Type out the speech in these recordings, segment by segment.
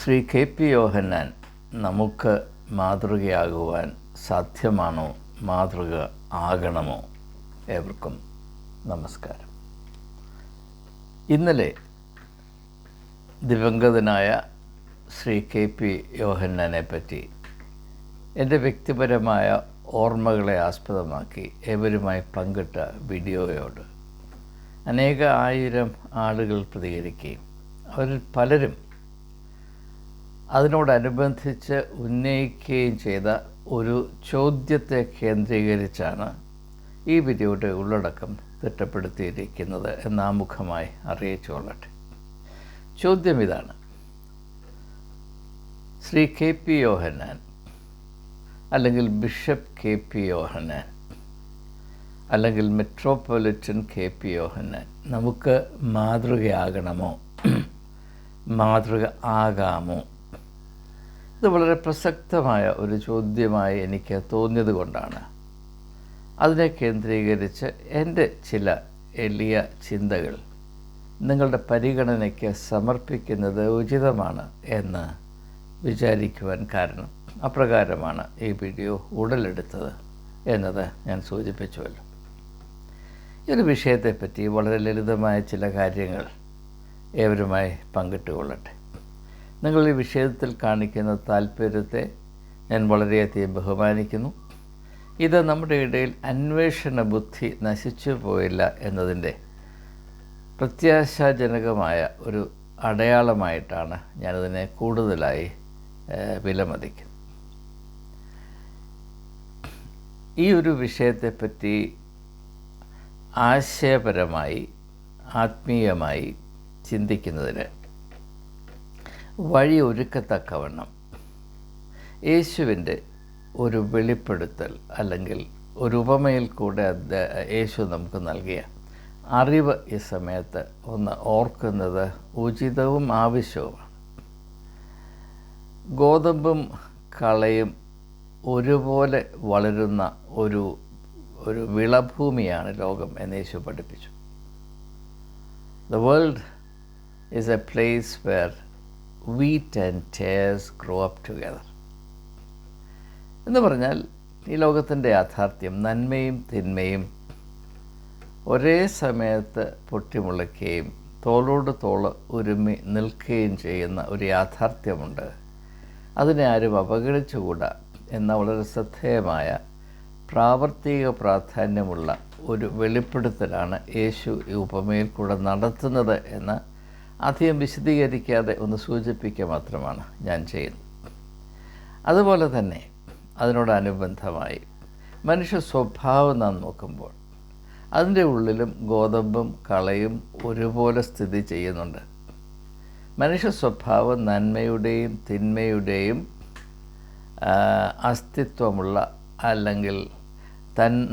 Shri K P യോഹന്നാൻ നമുക്ക് മാതൃകയാകുവാൻ സാധ്യമാണോ? മാതൃക ആകണമോ? ഏവർക്കും നമസ്കാരം. ഇന്നലെ ദിവംഗതനായ ശ്രീ കെ പി യോഹന്നാനെ പറ്റി എൻ്റെ വ്യക്തിപരമായ ഓർമ്മകളെ ആസ്പദമാക്കി ഏവരുമായി പങ്കിട്ട വീഡിയോയോട് അനേക ആയിരം ആളുകൾ പ്രതികരിക്കുകയും അവരിൽ പലരും അതിനോടനുബന്ധിച്ച് ഉന്നയിക്കുകയും ചെയ്ത ഒരു ചോദ്യത്തെ കേന്ദ്രീകരിച്ചാണ് ഈ വീഡിയോയുടെ ഉള്ളടക്കം തിട്ടപ്പെടുത്തിയിരിക്കുന്നത് എന്നാമുഖമായി അറിയിച്ചുകൊള്ളട്ടെ. ചോദ്യം ഇതാണ്: ശ്രീ കെ പി യോഹന്നാൻ അല്ലെങ്കിൽ ബിഷപ്പ് കെ പി യോഹന്നാൻ അല്ലെങ്കിൽ മെട്രോപൊളിറ്റൻ കെ പി യോഹന്നാൻ നമുക്ക് മാതൃകയാകണമോ? മാതൃക ആകാമോ? ഇത് വളരെ പ്രസക്തമായ ഒരു ചോദ്യമായി എനിക്ക് തോന്നിയത് കൊണ്ടാണ് അതിനെ കേന്ദ്രീകരിച്ച് എൻ്റെ ചില എളിയ ചിന്തകൾ നിങ്ങളുടെ പരിഗണനയ്ക്ക് സമർപ്പിക്കുന്നത് ഉചിതമാണ് എന്ന് വിചാരിക്കുവാൻ കാരണം. അപ്രകാരമാണ് ഈ വീഡിയോ ഉടലെടുത്തത് എന്നത് ഞാൻ സൂചിപ്പിച്ചുവല്ലോ. ഈ ഒരു വിഷയത്തെപ്പറ്റി വളരെ ലളിതമായ ചില കാര്യങ്ങൾ ഏവരുമായി പങ്കിട്ടുകൊള്ളട്ടെ. നിങ്ങൾ ഈ വിഷയത്തിൽ കാണിക്കുന്ന താല്പര്യത്തെ ഞാൻ വളരെയധികം ബഹുമാനിക്കുന്നു. ഇത് നമ്മുടെ ഇടയിൽ അന്വേഷണ ബുദ്ധി നശിച്ചു പോയില്ല എന്നതിൻ്റെ പ്രത്യാശാജനകമായ ഒരു അടയാളമായിട്ടാണ് ഞാനതിനെ കൂടുതലായി വിലമതിക്കുന്നത്. ഈ ഒരു വിഷയത്തെപ്പറ്റി ആശയപരമായി ആത്മീയമായി ചിന്തിക്കുന്നതിന് വഴി ഒരുക്കത്തക്കവണ്ണം യേശുവിൻ്റെ ഒരു വെളിപ്പെടുത്തൽ അല്ലെങ്കിൽ ഒരു ഉപമയിൽ കൂടെ യേശു നമുക്ക് നൽകിയ അറിവ് ഈ സമയത്ത് ഒന്ന് ഓർക്കുന്നത് ഉചിതവും ആവശ്യവുമാണ്. ഗോതമ്പും കളയും ഒരുപോലെ വളരുന്ന ഒരു വിളഭൂമിയാണ് ലോകം എന്ന് യേശു പഠിപ്പിച്ചു. The world is a place where wheat and tares grow up together. എന്ന് പറഞ്ഞാൽ ഈ ലോകത്തിൻ്റെ യാഥാർത്ഥ്യം നന്മയും തിന്മയും ഒരേ സമയത്ത് പൊട്ടിമുളയ്ക്കുകയും തോളോട് തോള് ഒരുമി നിൽക്കുകയും ചെയ്യുന്ന ഒരു യാഥാർത്ഥ്യമുണ്ട്. അതിനെ ആരും അവഗണിച്ചുകൂടാ എന്ന വളരെ ശ്രദ്ധേയമായ പ്രാവർത്തിക പ്രാധാന്യമുള്ള ഒരു വെളിപ്പെടുത്തലാണ് യേശു ഈ ഉപമയിൽ കൂടെ നടത്തുന്നത് എന്ന് അധികം വിശദീകരിക്കാതെ ഒന്ന് സൂചിപ്പിക്കുക മാത്രമാണ് ഞാൻ ചെയ്യുന്നത്. അതുപോലെ തന്നെ അതിനോടനുബന്ധമായി മനുഷ്യ സ്വഭാവം നാം നോക്കുമ്പോൾ അതിൻ്റെ ഉള്ളിലും ഗോതമ്പും കളയും ഒരുപോലെ സ്ഥിതി ചെയ്യുന്നുണ്ട്. മനുഷ്യ സ്വഭാവം നന്മയുടെയും തിന്മയുടെയും അസ്തിത്വമുള്ള അല്ലെങ്കിൽ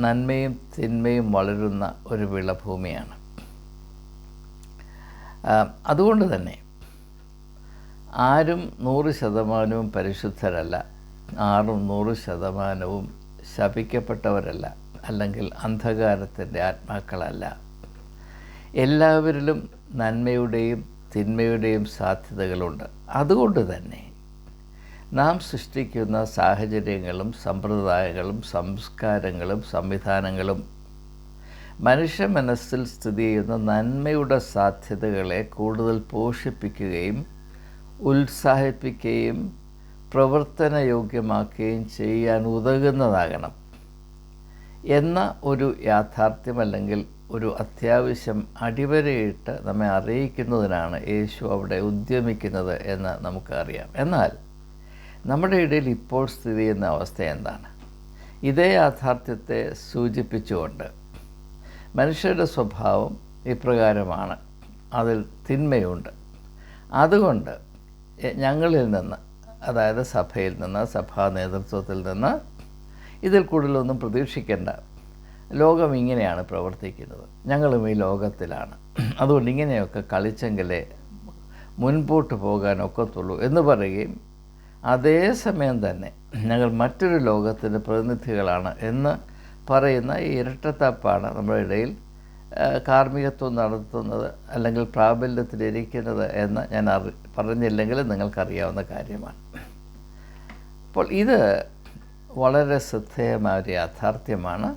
നന്മയും തിന്മയും വളരുന്ന ഒരു വിളഭൂമിയാണ്. അതുകൊണ്ട് തന്നെ ആരും 100% പരിശുദ്ധരല്ല, ആരും 100% ശപിക്കപ്പെട്ടവരല്ല, അല്ലെങ്കിൽ അന്ധകാരത്തിൻ്റെ ആത്മാക്കളല്ല. എല്ലാവരിലും നന്മയുടെയും തിന്മയുടെയും സാധ്യതകളുണ്ട്. അതുകൊണ്ട് തന്നെ നാം സൃഷ്ടിക്കുന്ന സാഹചര്യങ്ങളും സമ്പ്രദായങ്ങളും സംസ്കാരങ്ങളും സംവിധാനങ്ങളും മനുഷ്യ മനസ്സിൽ സ്ഥിതി ചെയ്യുന്ന നന്മയുടെ സാധ്യതകളെ കൂടുതൽ പോഷിപ്പിക്കുകയും ഉത്സാഹിപ്പിക്കുകയും പ്രവർത്തനയോഗ്യമാക്കുകയും ചെയ്യാൻ ഉതകുന്നതാകണം എന്ന ഒരു യാഥാർത്ഥ്യം അല്ലെങ്കിൽ ഒരു അത്യാവശ്യം അടിവരയിട്ട് നമ്മെ അറിയിക്കുന്നതിനാണ് യേശു അവിടെ ഉദ്യമിക്കുന്നത് എന്ന് നമുക്കറിയാം. എന്നാൽ നമ്മുടെ ഇടയിൽ ഇപ്പോൾ സ്ഥിതി ചെയ്യുന്ന അവസ്ഥ എന്താണ്? ഇതേ യാഥാർത്ഥ്യത്തെ സൂചിപ്പിച്ചുകൊണ്ട് മനുഷ്യരുടെ സ്വഭാവം ഇപ്രകാരമാണ്, അതിൽ തിന്മയുണ്ട്. അതുകൊണ്ട് ഞങ്ങളിൽ നിന്ന്, അതായത് സഭയിൽ നിന്ന്, സഭാ നേതൃത്വത്തിൽ നിന്ന് ഇതിൽ കൂടുതലൊന്നും പ്രതീക്ഷിക്കേണ്ട, ലോകം ഇങ്ങനെയാണ് പ്രവർത്തിക്കുന്നത്, ഞങ്ങളും ഈ ലോകത്തിലാണ്, അതുകൊണ്ട് ഇങ്ങനെയൊക്കെ കളിച്ചെങ്കിലേ മുൻപോട്ട് പോകാനൊക്കത്തുള്ളൂ എന്ന് പറയുകയും അതേസമയം തന്നെ ഞങ്ങൾ മറ്റൊരു ലോകത്തിൻ്റെ പ്രതിനിധികളാണ് എന്ന് പറയുന്ന ഈ ഇരട്ടത്താപ്പാണ് നമ്മുടെ ഇടയിൽ കാർമ്മികത്വം നടത്തുന്നത് അല്ലെങ്കിൽ പ്രാബല്യത്തിലിരിക്കുന്നത് എന്ന് ഞാൻ പറഞ്ഞില്ലെങ്കിലും നിങ്ങൾക്കറിയാവുന്ന കാര്യമാണ്. അപ്പോൾ ഇത് വളരെ ശ്രദ്ധേയമായ ഒരു യാഥാർത്ഥ്യമാണ്.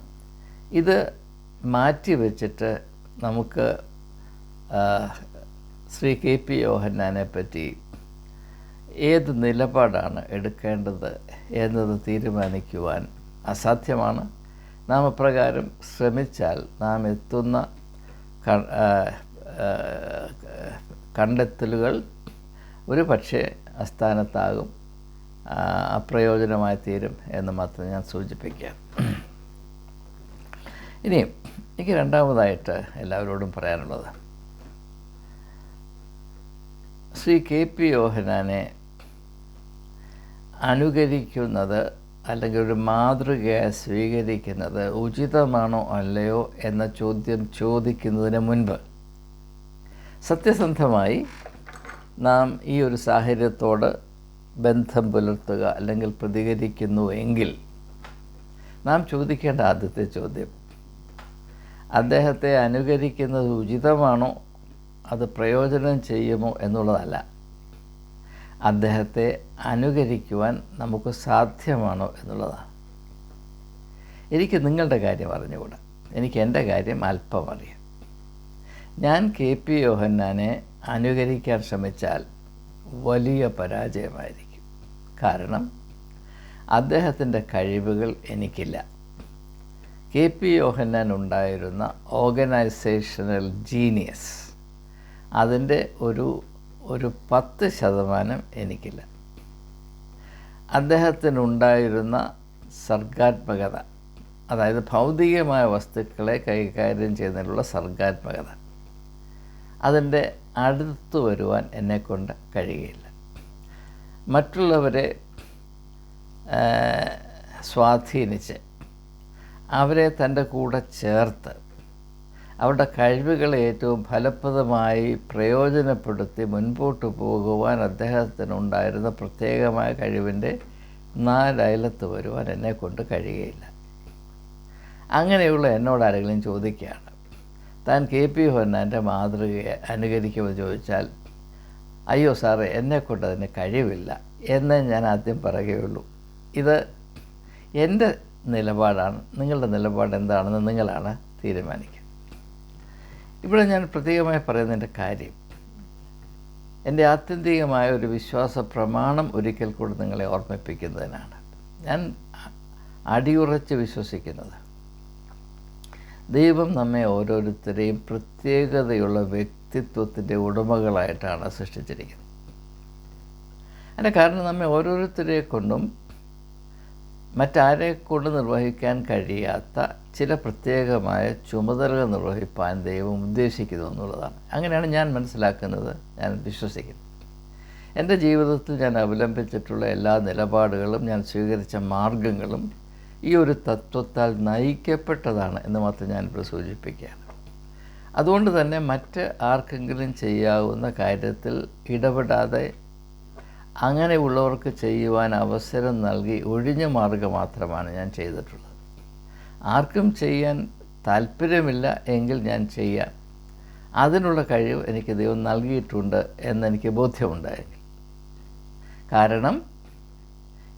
ഇത് മാറ്റിവെച്ചിട്ട് നമുക്ക് ശ്രീ KP യോഹന്നാനെ പറ്റി ഏത് നിലപാടാണ് എടുക്കേണ്ടത് എന്നത് തീരുമാനിക്കുവാൻ അസാധ്യമാണ്. നാം അപ്രകാരം ശ്രമിച്ചാൽ നാം എത്തുന്ന കണ്ടെത്തലുകൾ ഒരു പക്ഷേ അസ്ഥാനത്താകും, അപ്രയോജനമായി തീരും എന്ന് മാത്രം ഞാൻ സൂചിപ്പിക്കാം. ഇനിയും എനിക്ക് രണ്ടാമതായിട്ട് എല്ലാവരോടും പറയാനുള്ളത്, ശ്രീ KP യോഹന്നാനെ അനുകരിക്കുന്നത് അല്ലെങ്കിൽ ഒരു മാതൃകയായി സ്വീകരിക്കുന്നത് ഉചിതമാണോ അല്ലയോ എന്ന ചോദ്യം ചോദിക്കുന്നതിന് മുൻപ് സത്യസന്ധമായി നാം ഈ ഒരു സാഹചര്യത്തോട് ബന്ധം പുലർത്തുക അല്ലെങ്കിൽ പ്രതികരിക്കുന്നു എങ്കിൽ നാം ചോദിക്കേണ്ട ആദ്യത്തെ ചോദ്യം, അദ്ദേഹത്തെ അനുകരിക്കുന്നത് ഉചിതമാണോ, അത് പ്രയോജനം ചെയ്യുമോ എന്നുള്ളതല്ല, അദ്ദേഹത്തെ അനുകരിക്കുവാൻ നമുക്ക് സാധ്യമാണോ എന്നുള്ളതാണ്. എനിക്ക് നിങ്ങളുടെ കാര്യം അറിഞ്ഞുകൂടാ, എനിക്ക് എൻ്റെ കാര്യം അല്പം അറിയാം. ഞാൻ KP യോഹന്നാനെ അനുകരിക്കാൻ ശ്രമിച്ചാൽ വലിയ പരാജയമായിരിക്കും. കാരണം അദ്ദേഹത്തിൻ്റെ കഴിവുകൾ എനിക്കില്ല. KP യോഹന്നാൻ ഉണ്ടായിരുന്ന ഓർഗനൈസേഷണൽ ജീനിയസ് അതിൻ്റെ ഒരു 10% എനിക്കില്ല. അദ്ദേഹത്തിനുണ്ടായിരുന്ന സർഗാത്മകത, അതായത് ഭൗതികമായ വസ്തുക്കളെ കൈകാര്യം ചെയ്യുന്നതിനുള്ള സർഗാത്മകത, അതിൻ്റെ അടുത്ത് വരുവാൻ എന്നെക്കൊണ്ട് കഴിയുകയില്ല. മറ്റുള്ളവരെ സ്വാധീനിച്ച് അവരെ തൻ്റെ കൂടെ ചേർത്ത് അവരുടെ കഴിവുകളെ ഏറ്റവും ഫലപ്രദമായി പ്രയോജനപ്പെടുത്തി മുൻപോട്ട് പോകുവാൻ അദ്ദേഹത്തിനുണ്ടായിരുന്ന പ്രത്യേകമായ കഴിവിൻ്റെ 4 അയലത്ത് വരുവാൻ എന്നെക്കൊണ്ട് കഴിയുകയില്ല. അങ്ങനെയുള്ള എന്നോട് ആരെങ്കിലും ചോദിക്കുകയാണ്, താൻ KP യോഹന്നാൻ്റെ മാതൃകയെ അനുകരിക്കുമെന്ന് ചോദിച്ചാൽ, അയ്യോ സാറേ, എന്നെക്കൊണ്ട് അതിന് കഴിവില്ല എന്നേ ഞാൻ ആദ്യം പറയുകയുള്ളൂ. ഇത് എൻ്റെ നിലപാടാണ്. നിങ്ങളുടെ നിലപാട് എന്താണെന്ന് നിങ്ങളാണ് തീരുമാനിക്കുക. ഇവിടെ ഞാൻ പ്രത്യേകമായി പറയുന്നതിൻ്റെ കാര്യം, എൻ്റെ ആത്യന്തികമായ ഒരു വിശ്വാസ പ്രമാണം ഒരിക്കൽ കൂടി നിങ്ങളെ ഓർമ്മിപ്പിക്കുന്നതിനാണ്. ഞാൻ അടിയുറച്ച് വിശ്വസിക്കുന്നത്, ദൈവം നമ്മെ ഓരോരുത്തരെയും പ്രത്യേകതയുള്ള വ്യക്തിത്വത്തിൻ്റെ ഉടമകളായിട്ടാണ് സൃഷ്ടിച്ചിരിക്കുന്നത്. അതിൻ്റെ കാരണം, നമ്മെ ഓരോരുത്തരെ കൊണ്ടും മറ്റാരെ കൊണ്ട് നിർവഹിക്കാൻ കഴിയാത്ത ചില പ്രത്യേകമായ ചുമതലകൾ നിർവഹിപ്പാൻ ദൈവം ഉദ്ദേശിക്കുന്നു എന്നുള്ളതാണ്. അങ്ങനെയാണ് ഞാൻ മനസ്സിലാക്കുന്നത്, ഞാൻ വിശ്വസിക്കുന്നത്. എൻ്റെ ജീവിതത്തിൽ ഞാൻ അവലംബിച്ചിട്ടുള്ള എല്ലാ നിലപാടുകളും, ഞാൻ സ്വീകരിച്ച മാർഗങ്ങളും ഈ ഒരു തത്വത്താൽ നയിക്കപ്പെട്ടതാണ് എന്ന് മാത്രം ഞാനിപ്പോൾ സൂചിപ്പിക്കുകയാണ്. അതുകൊണ്ട് തന്നെ മറ്റ് ആർക്കെങ്കിലും ചെയ്യാവുന്ന കാര്യത്തിൽ ഇടപെടാതെ അങ്ങനെയുള്ളവർക്ക് ചെയ്യുവാൻ അവസരം നൽകി ഒഴിഞ്ഞ മാർഗം മാത്രമാണ് ഞാൻ ചെയ്തിട്ടുള്ളത്. ആർക്കും ചെയ്യാൻ താല്പര്യമില്ല എങ്കിൽ ഞാൻ ചെയ്യാം, അതിനുള്ള കഴിവ് എനിക്ക് ദൈവം നൽകിയിട്ടുണ്ട് എന്നെനിക്ക് ബോധ്യമുണ്ടായെങ്കിൽ. കാരണം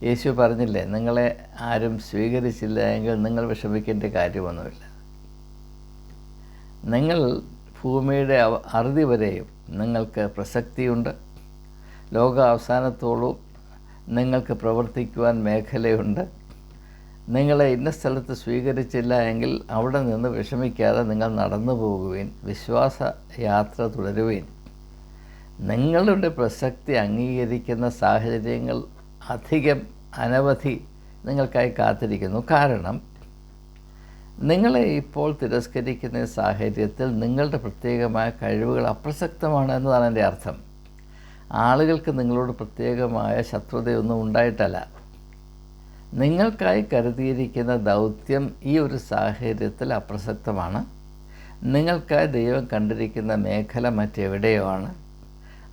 യേശു പറഞ്ഞില്ലേ, നിങ്ങളെ ആരും സ്വീകരിച്ചില്ല എങ്കിൽ നിങ്ങൾ വിഷമിക്കേണ്ട കാര്യമൊന്നുമില്ല. നിങ്ങൾ ഭൂമിയുടെ അറുതി വരെയും നിങ്ങൾക്ക് പ്രസക്തിയുണ്ട്. ലോക അവസാനത്തോളം നിങ്ങൾക്ക് പ്രവർത്തിക്കുവാൻ മേഖലയുണ്ട്. നിങ്ങളെ ഇന്ന സ്ഥലത്ത് സ്വീകരിച്ചില്ല എങ്കിൽ അവിടെ നിന്ന് വിഷമിക്കാതെ നിങ്ങൾ നടന്നു പോകുവീൻ, വിശ്വാസ യാത്ര തുടരുവീൻ. നിങ്ങളുടെ പ്രസക്തി അംഗീകരിക്കുന്ന സാഹചര്യങ്ങൾ അനവധി നിങ്ങൾക്കായി കാത്തിരിക്കുന്നു. കാരണം നിങ്ങളെ ഇപ്പോൾ തിരസ്കരിക്കുന്ന സാഹചര്യത്തിൽ നിങ്ങളുടെ പ്രത്യേകമായ കഴിവുകൾ അപ്രസക്തമാണ് എന്നതാണ് എൻ്റെ അർത്ഥം. ആളുകൾക്ക് നിങ്ങളോട് പ്രത്യേകമായ ശത്രുതയൊന്നും ഉണ്ടായിട്ടല്ല. നിങ്ങൾക്കായി കരുതിയിരിക്കുന്ന ദൗത്യം ഈ ഒരു സാഹചര്യത്തിൽ അപ്രസക്തമാണ്. നിങ്ങൾക്കായി ദൈവം കണ്ടിരിക്കുന്ന മേഖല മറ്റെവിടെയോ ആണ്.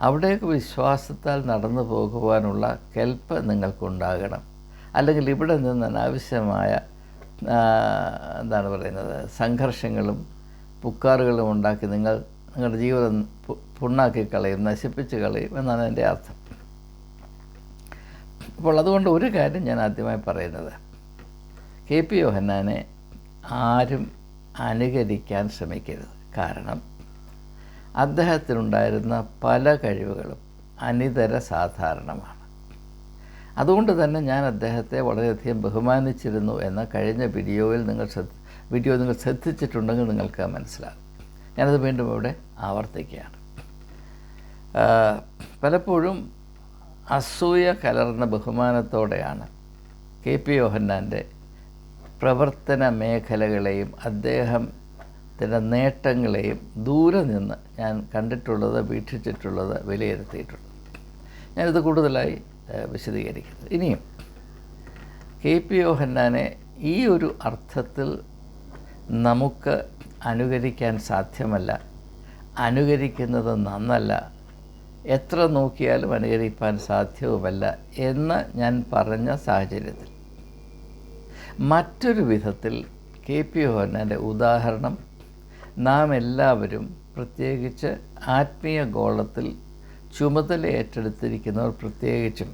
അവിടേക്ക് വിശ്വാസത്താൽ നടന്നു പോകുവാനുള്ള കെൽപ്പ് നിങ്ങൾക്കുണ്ടാകണം. അല്ലെങ്കിൽ ഇവിടെ നിന്ന് അനാവശ്യമായ സംഘർഷങ്ങളും പുക്കാറുകളും ഉണ്ടാക്കി നിങ്ങൾ നിങ്ങളുടെ ജീവിതം പുണ്ണാക്കി കളയും, നശിപ്പിച്ച് കളയും എന്നാണ് എൻ്റെ അർത്ഥം. അപ്പോൾ അതുകൊണ്ട് ഒരു കാര്യം ഞാൻ ആദ്യമായി പറയുന്നത്, KP യോഹന്നാനെ ആരും അനുകരിക്കാൻ ശ്രമിക്കരുത്. കാരണം അദ്ദേഹത്തിനുണ്ടായിരുന്ന പല കഴിവുകളും അനിതര സാധാരണമാണ്. അതുകൊണ്ട് തന്നെ ഞാൻ അദ്ദേഹത്തെ വളരെയധികം ബഹുമാനിച്ചിരുന്നു എന്ന കഴിഞ്ഞ വീഡിയോ നിങ്ങൾ ശ്രദ്ധിച്ചിട്ടുണ്ടെങ്കിൽ നിങ്ങൾക്ക് മനസ്സിലാകും. ഞാനത് വീണ്ടും ഇവിടെ ആവർത്തിക്കുകയാണ്. പലപ്പോഴും അസൂയ കലർന്ന ബഹുമാനത്തോടെയാണ് KP യോഹന്നാൻ്റെ പ്രവർത്തന മേഖലകളെയും അദ്ദേഹത്തിൻ്റെ നേട്ടങ്ങളെയും ദൂരെ നിന്ന് ഞാൻ കണ്ടിട്ടുള്ളത്, വീക്ഷിച്ചിട്ടുള്ളത്, വിലയിരുത്തിയിട്ടുള്ളത്. ഞാനിത് കൂടുതലായി വിശദീകരിക്കുന്നത്. ഇനിയും KP യോഹന്നാനെ ഈ ഒരു അർത്ഥത്തിൽ നമുക്ക് അനുകരിക്കാൻ സാധ്യമല്ല, അനുകരിക്കുന്നത് നന്നല്ല, എത്ര നോക്കിയാലും അനുകരിക്കാൻ സാധ്യവുമല്ല എന്ന് ഞാൻ പറഞ്ഞ സാഹചര്യത്തിൽ മറ്റൊരു വിധത്തിൽ KP യോഹന്നാൻ്റെ ഉദാഹരണം നാം എല്ലാവരും, പ്രത്യേകിച്ച് ആത്മീയ ഗോളത്തിൽ ചുമതല ഏറ്റെടുത്തിരിക്കുന്നവർ പ്രത്യേകിച്ചും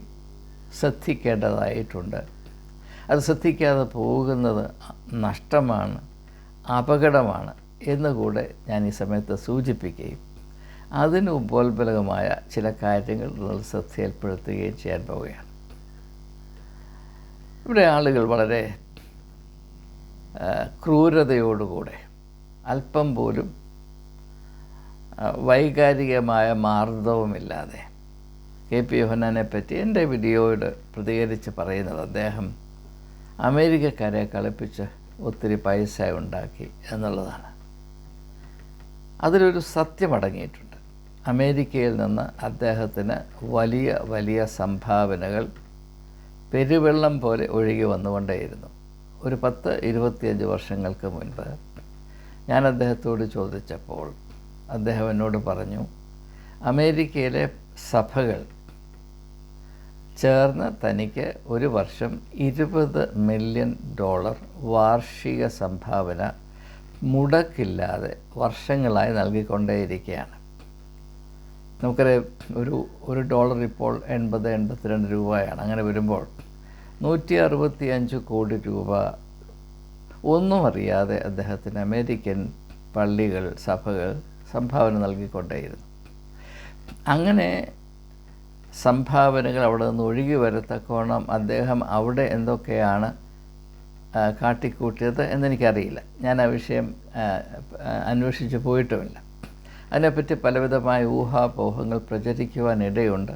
ശ്രദ്ധിക്കേണ്ടതായിട്ടുണ്ട്. അത് ശ്രദ്ധിക്കാതെ പോകുന്നത് നഷ്ടമാണ്, അപകടമാണ് എന്നുകൂടെ ഞാൻ ഈ സമയത്ത് സൂചിപ്പിക്കുകയും അതിന് ഉപോത്ബലകമായ ചില കാര്യങ്ങൾ നിങ്ങൾ ശ്രദ്ധയിൽപ്പെടുത്തുകയും ചെയ്യാൻ പോവുകയാണ്. ഇവിടെ ആളുകൾ വളരെ ക്രൂരതയോടുകൂടെ, അല്പം പോലും വൈകാരികമായ മാർദ്ദവുമില്ലാതെ KP യോഹന്നാനെ പറ്റി എൻ്റെ വീഡിയോയോട് പ്രതികരിച്ച് പറയുന്നത്, അദ്ദേഹം അമേരിക്കക്കാരെ കളിപ്പിച്ച് ഒത്തിരി പൈസ ഉണ്ടാക്കി എന്നുള്ളതാണ്. അതിലൊരു സത്യമടങ്ങിയിട്ടുണ്ട്. അമേരിക്കയിൽ നിന്ന് അദ്ദേഹത്തിന് വലിയ വലിയ സംഭാവനകൾ പെരുവെള്ളം പോലെ ഒഴുകി വന്നുകൊണ്ടേയിരുന്നു. ഒരു 10-25 വർഷങ്ങൾക്ക് മുൻപ് ഞാൻ അദ്ദേഹത്തോട് ചോദിച്ചപ്പോൾ അദ്ദേഹം എന്നോട് പറഞ്ഞു, അമേരിക്കയിലെ സഭകൾ ചേർന്ന് തനിക്ക് ഒരു വർഷം $20 മില്യൺ വാർഷിക സംഭാവന മുടക്കില്ലാതെ വർഷങ്ങളായി നൽകിക്കൊണ്ടേയിരിക്കുകയാണ്. നമുക്കറിയാം, ഒരു ഡോളർ ഇപ്പോൾ 80-82 രൂപയാണ്. അങ്ങനെ വരുമ്പോൾ 165 കോടി രൂപ ഒന്നും അറിയാതെ അദ്ദേഹത്തിന് അമേരിക്കൻ പള്ളികൾ, സഭകൾ സംഭാവന നൽകിക്കൊണ്ടേയിരുന്നു. അങ്ങനെ സംഭാവനകൾ അവിടെ നിന്ന് ഒഴുകി വരത്തക്കോണം അദ്ദേഹം അവിടെ എന്തൊക്കെയാണ് കാട്ടിക്കൂട്ടിയത് എന്നെനിക്കറിയില്ല. ഞാൻ ആ വിഷയം അന്വേഷിച്ച് പോയിട്ടുമില്ല. അതിനെപ്പറ്റി പലവിധമായ ഊഹാപോഹങ്ങൾ പ്രചരിക്കുവാനിടയുണ്ട്.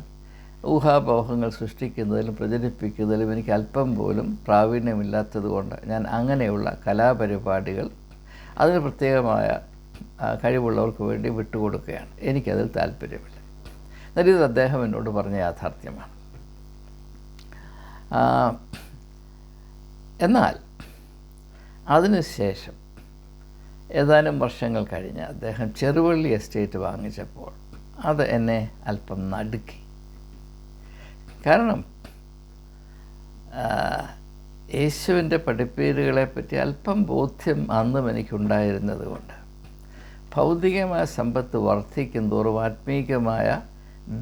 ഊഹാപോഹങ്ങൾ സൃഷ്ടിക്കുന്നതിലും പ്രചരിപ്പിക്കുന്നതിലും എനിക്ക് അല്പം പോലും പ്രാവീണ്യമില്ലാത്തതുകൊണ്ട് ഞാൻ അങ്ങനെയുള്ള കലാപരിപാടികൾ അതിന് പ്രത്യേകമായ കഴിവുള്ളവർക്ക് വേണ്ടി വിട്ടുകൊടുക്കുകയാണ്. എനിക്കതിൽ താല്പര്യമില്ല. എന്നാൽ ഇത് അദ്ദേഹം എന്നോട് പറഞ്ഞ യാഥാർത്ഥ്യമാണ്. എന്നാൽ അതിനുശേഷം ഏതാനും വർഷങ്ങൾ കഴിഞ്ഞ് അദ്ദേഹം ചെറുവള്ളി എസ്റ്റേറ്റ് വാങ്ങിച്ചപ്പോൾ അത് എന്നെ അല്പം നടുക്കി. കാരണം യേശുവിൻ്റെ പഠിപ്പീരുകളെപ്പറ്റി അല്പം ബോധ്യം അന്നും എനിക്കുണ്ടായിരുന്നത് കൊണ്ട് ഭൗതികമായ സമ്പത്ത് വർദ്ധിക്കും തോറും ആത്മീകമായ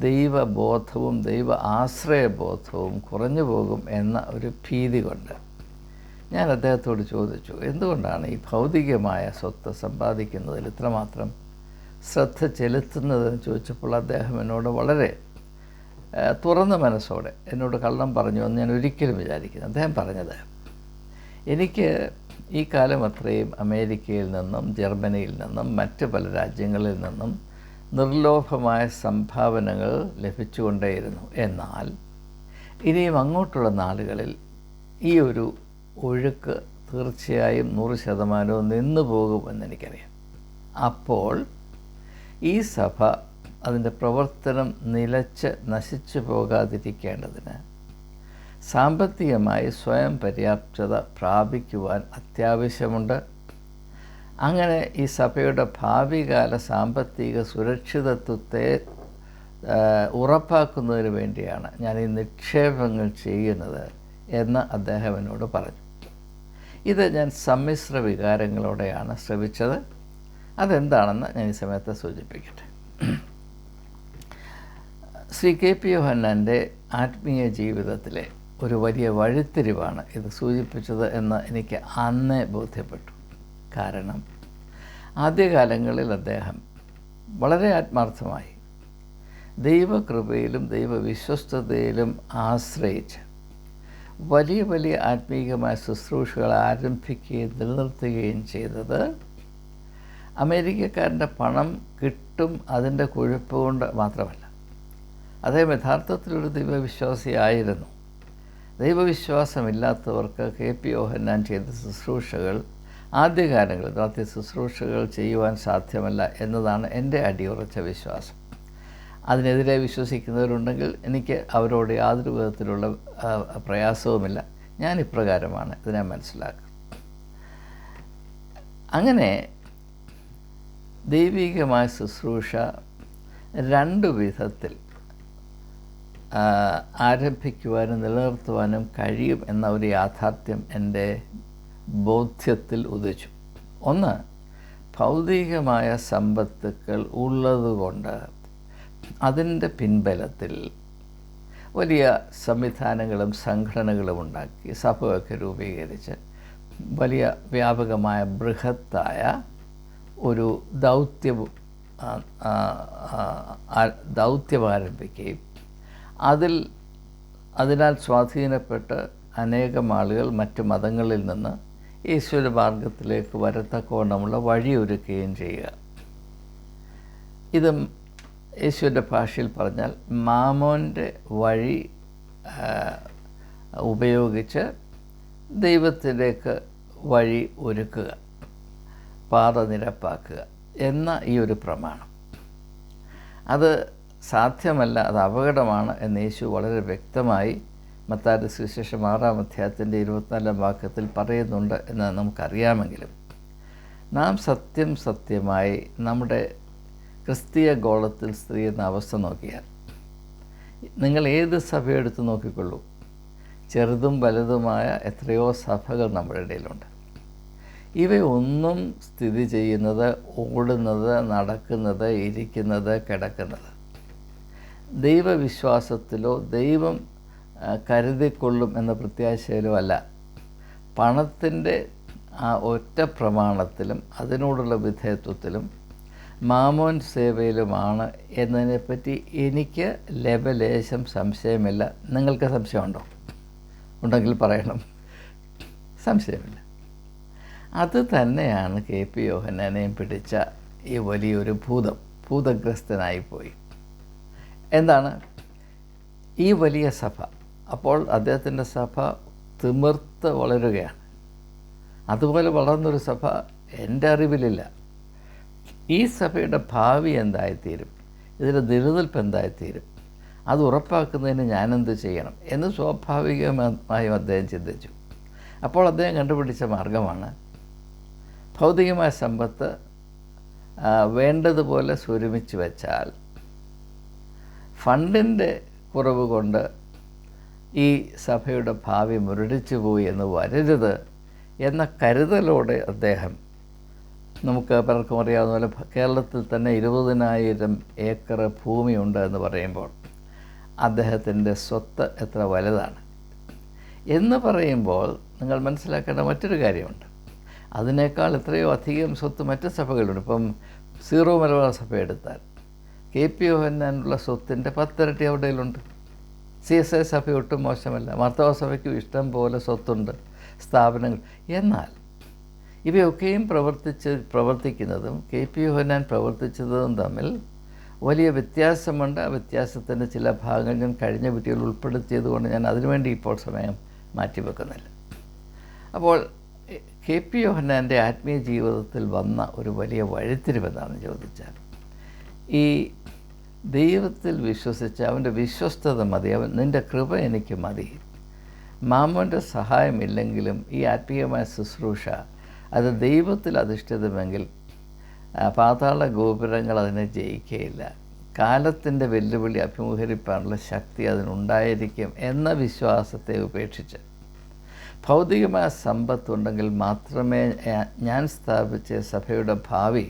ദൈവബോധവും ദൈവ ആശ്രയബോധവും കുറഞ്ഞു പോകും എന്ന ഒരു ഭീതി കൊണ്ട് ഞാൻ അദ്ദേഹത്തോട് ചോദിച്ചു, എന്തുകൊണ്ടാണ് ഈ ഭൗതികമായ സ്വത്ത് സമ്പാദിക്കുന്നതിൽ ഇത്രമാത്രം ശ്രദ്ധ ചെലുത്തുന്നതെന്ന് ചോദിച്ചപ്പോൾ അദ്ദേഹം എന്നോട് വളരെ തുറന്ന മനസ്സോടെ എന്നോട് കള്ളം പറഞ്ഞു എന്ന് ഞാൻ ഒരിക്കലും വിചാരിക്കുന്നു. അദ്ദേഹം പറഞ്ഞത്, എനിക്ക് ഈ കാലം അത്രയും അമേരിക്കയിൽ നിന്നും ജർമ്മനിയിൽ നിന്നും മറ്റ് പല രാജ്യങ്ങളിൽ നിന്നും നിർലോഭമായ സംഭാവനകൾ ലഭിച്ചുകൊണ്ടേയിരുന്നു. എന്നാൽ ഇനിയും അങ്ങോട്ടുള്ള നാളുകളിൽ ഈ ഒരു ഒഴുക്ക് തീർച്ചയായും 100% നിന്നു പോകുമെന്നെനിക്കറിയാം. അപ്പോൾ ഈ സഭ അതിൻ്റെ പ്രവർത്തനം നിലച്ച് നശിച്ചു പോകാതിരിക്കേണ്ടതിന് സാമ്പത്തികമായി സ്വയം പര്യാപ്തത പ്രാപിക്കുവാൻ അത്യാവശ്യമുണ്ട്. അങ്ങനെ ഈ സഭയുടെ ഭാവികാല സാമ്പത്തിക സുരക്ഷിതത്വത്തെ ഉറപ്പാക്കുന്നതിന് വേണ്ടിയാണ് ഞാൻ ഈ നിക്ഷേപങ്ങൾ ചെയ്യുന്നത് എന്ന് അദ്ദേഹം എന്നോട് പറഞ്ഞു. ഇത് ഞാൻ സമ്മിശ്ര വികാരങ്ങളോടെയാണ് ശ്രവിച്ചത്. അതെന്താണെന്ന് ഞാൻ ഈ സമയത്ത് സൂചിപ്പിക്കട്ടെ. ശ്രീ KP യോഹന്നാൻ്റെ ആത്മീയ ജീവിതത്തിലെ ഒരു വലിയ വഴിത്തിരിവാണ് ഇത് സൂചിപ്പിച്ചത് എന്ന് എനിക്ക് അന്നേ ബോധ്യപ്പെട്ടു. കാരണം ആദ്യകാലങ്ങളിൽ അദ്ദേഹം വളരെ ആത്മാർത്ഥമായി ദൈവകൃപയിലും ദൈവവിശ്വസ്തതയിലും ആശ്രയിച്ച് വലിയ വലിയ ആത്മീയമായ ശുശ്രൂഷകൾ ആരംഭിക്കുകയും നിലനിർത്തുകയും ചെയ്തത് അമേരിക്കക്കാരൻ്റെ പണം കിട്ടും അതിൻ്റെ കൊഴുപ്പ് കൊണ്ട് മാത്രമല്ല. അദ്ദേഹം യഥാർത്ഥത്തിലൊരു ദൈവവിശ്വാസിയായിരുന്നു. ദൈവവിശ്വാസമില്ലാത്തവർക്ക് KP യോഹന്നാൻ ചെയ്ത ശുശ്രൂഷകൾ ആദ്യകാലങ്ങളിൽ രാത്രി ശുശ്രൂഷകൾ ചെയ്യുവാൻ സാധ്യമല്ല എന്നതാണ് എൻ്റെ അടിയുറച്ച വിശ്വാസം. അതിനെതിരെ വിശ്വസിക്കുന്നവരുണ്ടെങ്കിൽ എനിക്ക് അവരോട് യാതൊരു വിധത്തിലുള്ള പ്രയാസവുമില്ല. ഞാൻ ഇപ്രകാരമാണ് ഇതിനെ മനസ്സിലാക്കുക. അങ്ങനെ ദൈവികമായ ശുശ്രൂഷ രണ്ട് വിധത്തിൽ ആരംഭിക്കുവാനും നിലനിർത്തുവാനും കഴിയും എന്ന ഒരു യാഥാർത്ഥ്യം എൻ്റെ ബോധ്യത്തിൽ ഉദിച്ചു. ഒന്ന്, ഭൗതികമായ സമ്പത്തുക്കൾ ഉള്ളതുകൊണ്ട് അതിൻ്റെ പിൻബലത്തിൽ വലിയ സംവിധാനങ്ങളും സംഘടനകളും ഉണ്ടാക്കി സഭയൊക്കെ രൂപീകരിച്ച് വലിയ വ്യാപകമായ ബൃഹത്തായ ഒരു ദൗത്യം ആരംഭിക്കുകയും അതിനാൽ സ്വാധീനപ്പെട്ട് അനേകം ആളുകൾ മറ്റ് മതങ്ങളിൽ നിന്ന് ഈശ്വര മാർഗത്തിലേക്ക് വരത്തക്കവണ്ണമുള്ള വഴിയൊരുക്കുകയും ചെയ്യുക. ഇത് യേശുവിൻ്റെ ഭാഷയിൽ പറഞ്ഞാൽ മാമോൻ്റെ വഴി ഉപയോഗിച്ച് ദൈവത്തിലേക്ക് വഴി ഒരുക്കുക, പാത നിരപ്പാക്കുക എന്ന ഈ ഒരു പ്രമാണം. അത് സാധ്യമല്ല, അത് അപകടമാണ് എന്ന് യേശു വളരെ വ്യക്തമായി മത്തായിയുടെ സുവിശേഷം 6-ാം അധ്യായത്തിൻ്റെ 24-ാം വാക്യത്തിൽ പറയുന്നുണ്ട് എന്ന് നമുക്കറിയാമെങ്കിലും നാം സത്യമായി നമ്മുടെ ക്രിസ്തീയ ഗോളത്തിൽ സ്ഥിതി ചെയ്യുന്ന അവസ്ഥ നോക്കിയാൽ, നിങ്ങൾ ഏത് സഭയെടുത്ത് നോക്കിക്കൊള്ളൂ, ചെറുതും വലുതുമായ എത്രയോ സഭകൾ നമ്മുടെ ഇടയിലുണ്ട്. ഇവയൊന്നും സ്ഥിതി ചെയ്യുന്നത്, ഓടുന്നത്, നടക്കുന്നത്, ഇരിക്കുന്നത്, കിടക്കുന്നത് ദൈവവിശ്വാസത്തിലോ ദൈവം കരുതിക്കൊള്ളും എന്ന പ്രത്യാശയിലോ അല്ല. പണത്തിൻ്റെ ആ ഒറ്റ പ്രമാണത്തിലും അതിനോടുള്ള വിധേയത്വത്തിലും മാമോൻ സേവയിലുമാണ് എന്നതിനെപ്പറ്റി എനിക്ക് ലവലേശം സംശയമില്ല. നിങ്ങൾക്ക് സംശയമുണ്ടോ? ഉണ്ടെങ്കിൽ പറയണം. സംശയമില്ല. അത് തന്നെയാണ് KP യോഹന്നാനെയും പിടിച്ച ഈ വലിയൊരു ഭൂതഗ്രസ്തനായിപ്പോയി. എന്താണ് ഈ വലിയ സഭ? അപ്പോൾ അദ്ദേഹത്തിൻ്റെ സഭ തിമിർത്ത് വളരുകയാണ്. അതുപോലെ വളർന്നൊരു സഭ എൻ്റെ അറിവിലില്ല. ഈ സഭയുടെ ഭാവി എന്തായിത്തീരും, ഇതിൻ്റെ നിലനിൽപ്പ് എന്തായിത്തീരും, അത് ഉറപ്പാക്കുന്നതിന് ഞാനെന്ത് ചെയ്യണം എന്ന് സ്വാഭാവികമായും അദ്ദേഹം ചിന്തിച്ചു. അപ്പോൾ അദ്ദേഹം കണ്ടുപിടിച്ച മാർഗമാണ് ഭൗതികമായ സമ്പത്ത് വേണ്ടതുപോലെ സ്വരുമിച്ച് വെച്ചാൽ ഫണ്ടിൻ്റെ കുറവ് കൊണ്ട് ഈ സഭയുടെ ഭാവി മുരടിച്ചു പോയി എന്ന് വരരുത് എന്ന കരുതലോടെ അദ്ദേഹം, നമുക്ക് പലർക്കും അറിയാവുന്ന പോലെ കേരളത്തിൽ തന്നെ 20,000 ഏക്കർ ഭൂമിയുണ്ട് എന്ന് പറയുമ്പോൾ അദ്ദേഹത്തിൻ്റെ സ്വത്ത് എത്ര വലുതാണ് എന്ന് പറയുമ്പോൾ നിങ്ങൾ മനസ്സിലാക്കേണ്ട മറ്റൊരു കാര്യമുണ്ട്. അതിനേക്കാൾ എത്രയോ അധികം സ്വത്ത് മറ്റ് സഭകളുണ്ട്. ഇപ്പം സീറോ മലബാർ സഭ എടുത്താൽ KP യോഹന്നാനുള്ള സ്വത്തിൻ്റെ 10 ഇരട്ടി അവിടെയിലുണ്ട്. CSI സഭ ഒട്ടും മോശമല്ല. മാർത്തോമാ സഭയ്ക്കും ഇഷ്ടം പോലെ സ്വത്തുണ്ട്, സ്ഥാപനങ്ങൾ. എന്നാൽ ഇവയൊക്കെയും പ്രവർത്തിക്കുന്നതും KP യോഹന്നാൻ പ്രവർത്തിച്ചതും തമ്മിൽ വലിയ വ്യത്യാസമുണ്ട്. ആ വ്യത്യാസത്തിൻ്റെ ചില ഭാഗങ്ങൾ ഞാൻ കഴിഞ്ഞ വീഡിയോയിൽ ഉൾപ്പെടുത്തിയതുകൊണ്ട് ഞാൻ അതിനുവേണ്ടി ഇപ്പോൾ സമയം മാറ്റിവെക്കുന്നില്ല. അപ്പോൾ KP യോഹന്നാൻ്റെ ആത്മീയ ജീവിതത്തിൽ വന്ന ഒരു വലിയ വഴിത്തിരിവെന്നാണെന്ന് ചോദിച്ചാൽ, ഈ ദൈവത്തിൽ വിശ്വസിച്ച് അവൻ്റെ വിശ്വസ്തത മതി, നിൻ്റെ കൃപ എനിക്ക് മതി, മാമോൻ്റെ സഹായമില്ലെങ്കിലും ഈ ആത്മീയമായ ശുശ്രൂഷ അത് ദൈവത്തിൽ അധിഷ്ഠിതമെങ്കിൽ പാതാള ഗോപുരങ്ങൾ അതിനെ ജയിക്കുകയില്ല, കാലത്തിൻ്റെ വെല്ലുവിളി അഭിമുഖീകരിക്കാനുള്ള ശക്തി അതിനുണ്ടായിരിക്കും എന്ന വിശ്വാസത്തെ ഉപേക്ഷിച്ച് ഭൗതികമായ സമ്പത്തുണ്ടെങ്കിൽ മാത്രമേ ഞാൻ സ്ഥാപിച്ച സഭയുടെ ഭാവി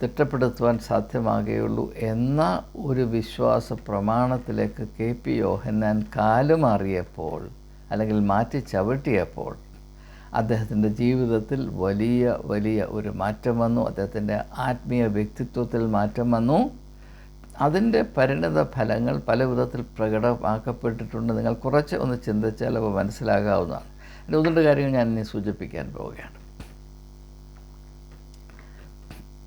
തിട്ടപ്പെടുത്തുവാൻ സാധ്യമാകുകയുള്ളൂ എന്ന ഒരു വിശ്വാസ പ്രമാണത്തിലേക്ക് KP യോഹന്നാൻ കാലുമാറിയപ്പോൾ, അല്ലെങ്കിൽ മാറ്റി ചവിട്ടിയപ്പോൾ, അദ്ദേഹത്തിൻ്റെ ജീവിതത്തിൽ വലിയ ഒരു മാറ്റം വന്നു. അദ്ദേഹത്തിൻ്റെ ആത്മീയ വ്യക്തിത്വത്തിൽ മാറ്റം വന്നു. അതിൻ്റെ പരിണിത ഫലങ്ങൾ പല വിധത്തിൽ പ്രകടമാക്കപ്പെട്ടിട്ടുണ്ട്. നിങ്ങൾ കുറച്ച് ഒന്ന് ചിന്തിച്ചാൽ അവ മനസ്സിലാകാവുന്നതാണ്. അതിൻ്റെ ഒന്ന് രണ്ട് കാര്യങ്ങൾ ഞാൻ ഇനി സൂചിപ്പിക്കാൻ പോവുകയാണ്.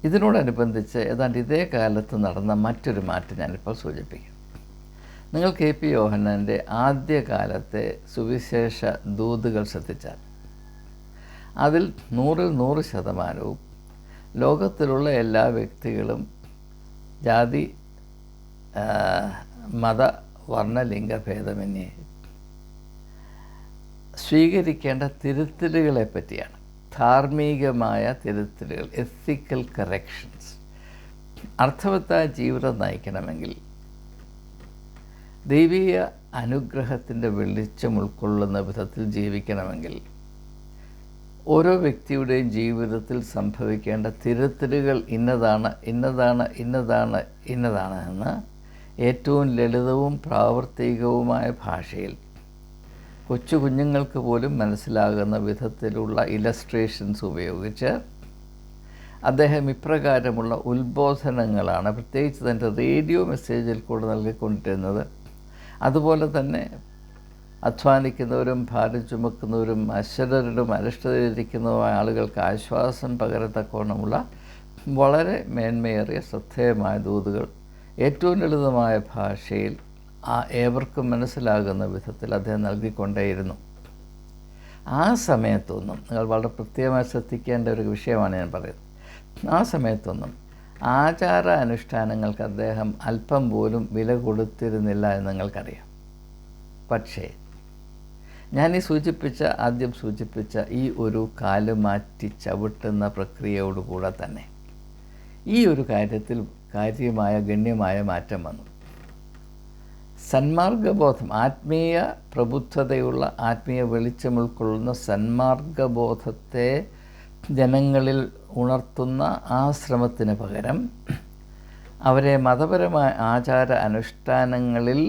ഇതിനോടനുബന്ധിച്ച് ഏതാണ്ട് ഇതേ കാലത്ത് നടന്ന മറ്റൊരു മാറ്റം ഞാനിപ്പോൾ സൂചിപ്പിക്കും. നിങ്ങൾ KP യോഹന്നാൻ്റെ ആദ്യകാലത്തെ സുവിശേഷ ദൂതുകൾ ശ്രദ്ധിച്ചാൽ അതിൽ 100% ലോകത്തിലുള്ള എല്ലാ വ്യക്തികളും ജാതി, മത, വർണ്ണ, ലിംഗഭേദമന്യേ സ്വീകരിക്കേണ്ട തിരുത്തലുകളെ പറ്റിയാണ്. ധാർമ്മികമായ തിരുത്തലുകൾ, എത്തിക്കൽ കറക്ഷൻസ്. അർത്ഥവത്തായ ജീവിതം നയിക്കണമെങ്കിൽ, ദൈവീയ അനുഗ്രഹത്തിൻ്റെ വെളിച്ചം ഉൾക്കൊള്ളുന്ന വിധത്തിൽ ജീവിക്കണമെങ്കിൽ, ഓരോ വ്യക്തിയുടെയും ജീവിതത്തിൽ സംഭവിക്കേണ്ട തിരുത്തലുകൾ ഇന്നതാണ് എന്ന് ഏറ്റവും ലളിതവും പ്രാവർത്തികവുമായ ഭാഷയിൽ കൊച്ചു കുഞ്ഞുങ്ങൾക്ക് പോലും മനസ്സിലാകുന്ന വിധത്തിലുള്ള ഇലസ്ട്രേഷൻസ് ഉപയോഗിച്ച് അദ്ദേഹം ഇപ്രകാരമുള്ള ഉത്ബോധനങ്ങളാണ് പ്രത്യേകിച്ച് തൻ്റെ റേഡിയോ മെസ്സേജിൽ കൂടെ നൽകിക്കൊണ്ടിരുന്നത്. അതുപോലെ തന്നെ അധ്വാനിക്കുന്നവരും ഭാരം ചുമക്കുന്നവരും അശരണരും അരിഷ്ടരിക്കുന്നതുമായ ആളുകൾക്ക് ആശ്വാസം പകരത്തക്കോണമുള്ള വളരെ മേന്മയേറിയ ശ്രദ്ധേയമായ ദൂതുകൾ ഏറ്റവും ലളിതമായ ഭാഷയിൽ ഏവർക്കും മനസ്സിലാകുന്ന വിധത്തിൽ അദ്ദേഹം നൽകിക്കൊണ്ടേയിരുന്നു. ആ സമയത്തൊന്നും, നിങ്ങൾ വളരെ പ്രത്യേകമായി ശ്രദ്ധിക്കേണ്ട ഒരു വിഷയമാണ് ഞാൻ പറയുന്നത്, ആ സമയത്തൊന്നും ആചാര അനുഷ്ഠാനങ്ങൾക്ക് അദ്ദേഹം അല്പം പോലും വില കൊടുത്തിരുന്നില്ല എന്ന് നിങ്ങൾക്കറിയാം. പക്ഷേ ഞാൻ ആദ്യം സൂചിപ്പിച്ച ഈ ഒരു കാലുമാറ്റി ചവിട്ടുന്ന പ്രക്രിയയോടുകൂടെ തന്നെ ഈ ഒരു കാര്യത്തിൽ കാര്യമായ ഗണ്യമായ മാറ്റം വന്നു. സന്മാർഗബോധം, ആത്മീയ പ്രബുദ്ധതയുള്ള, ആത്മീയ വെളിച്ചം ഉൾക്കൊള്ളുന്ന സന്മാർഗബോധത്തെ ജനങ്ങളിൽ ഉണർത്തുന്ന ആ ശ്രമത്തിന് പകരം അവരെ മതപരമായ ആചാര അനുഷ്ഠാനങ്ങളിൽ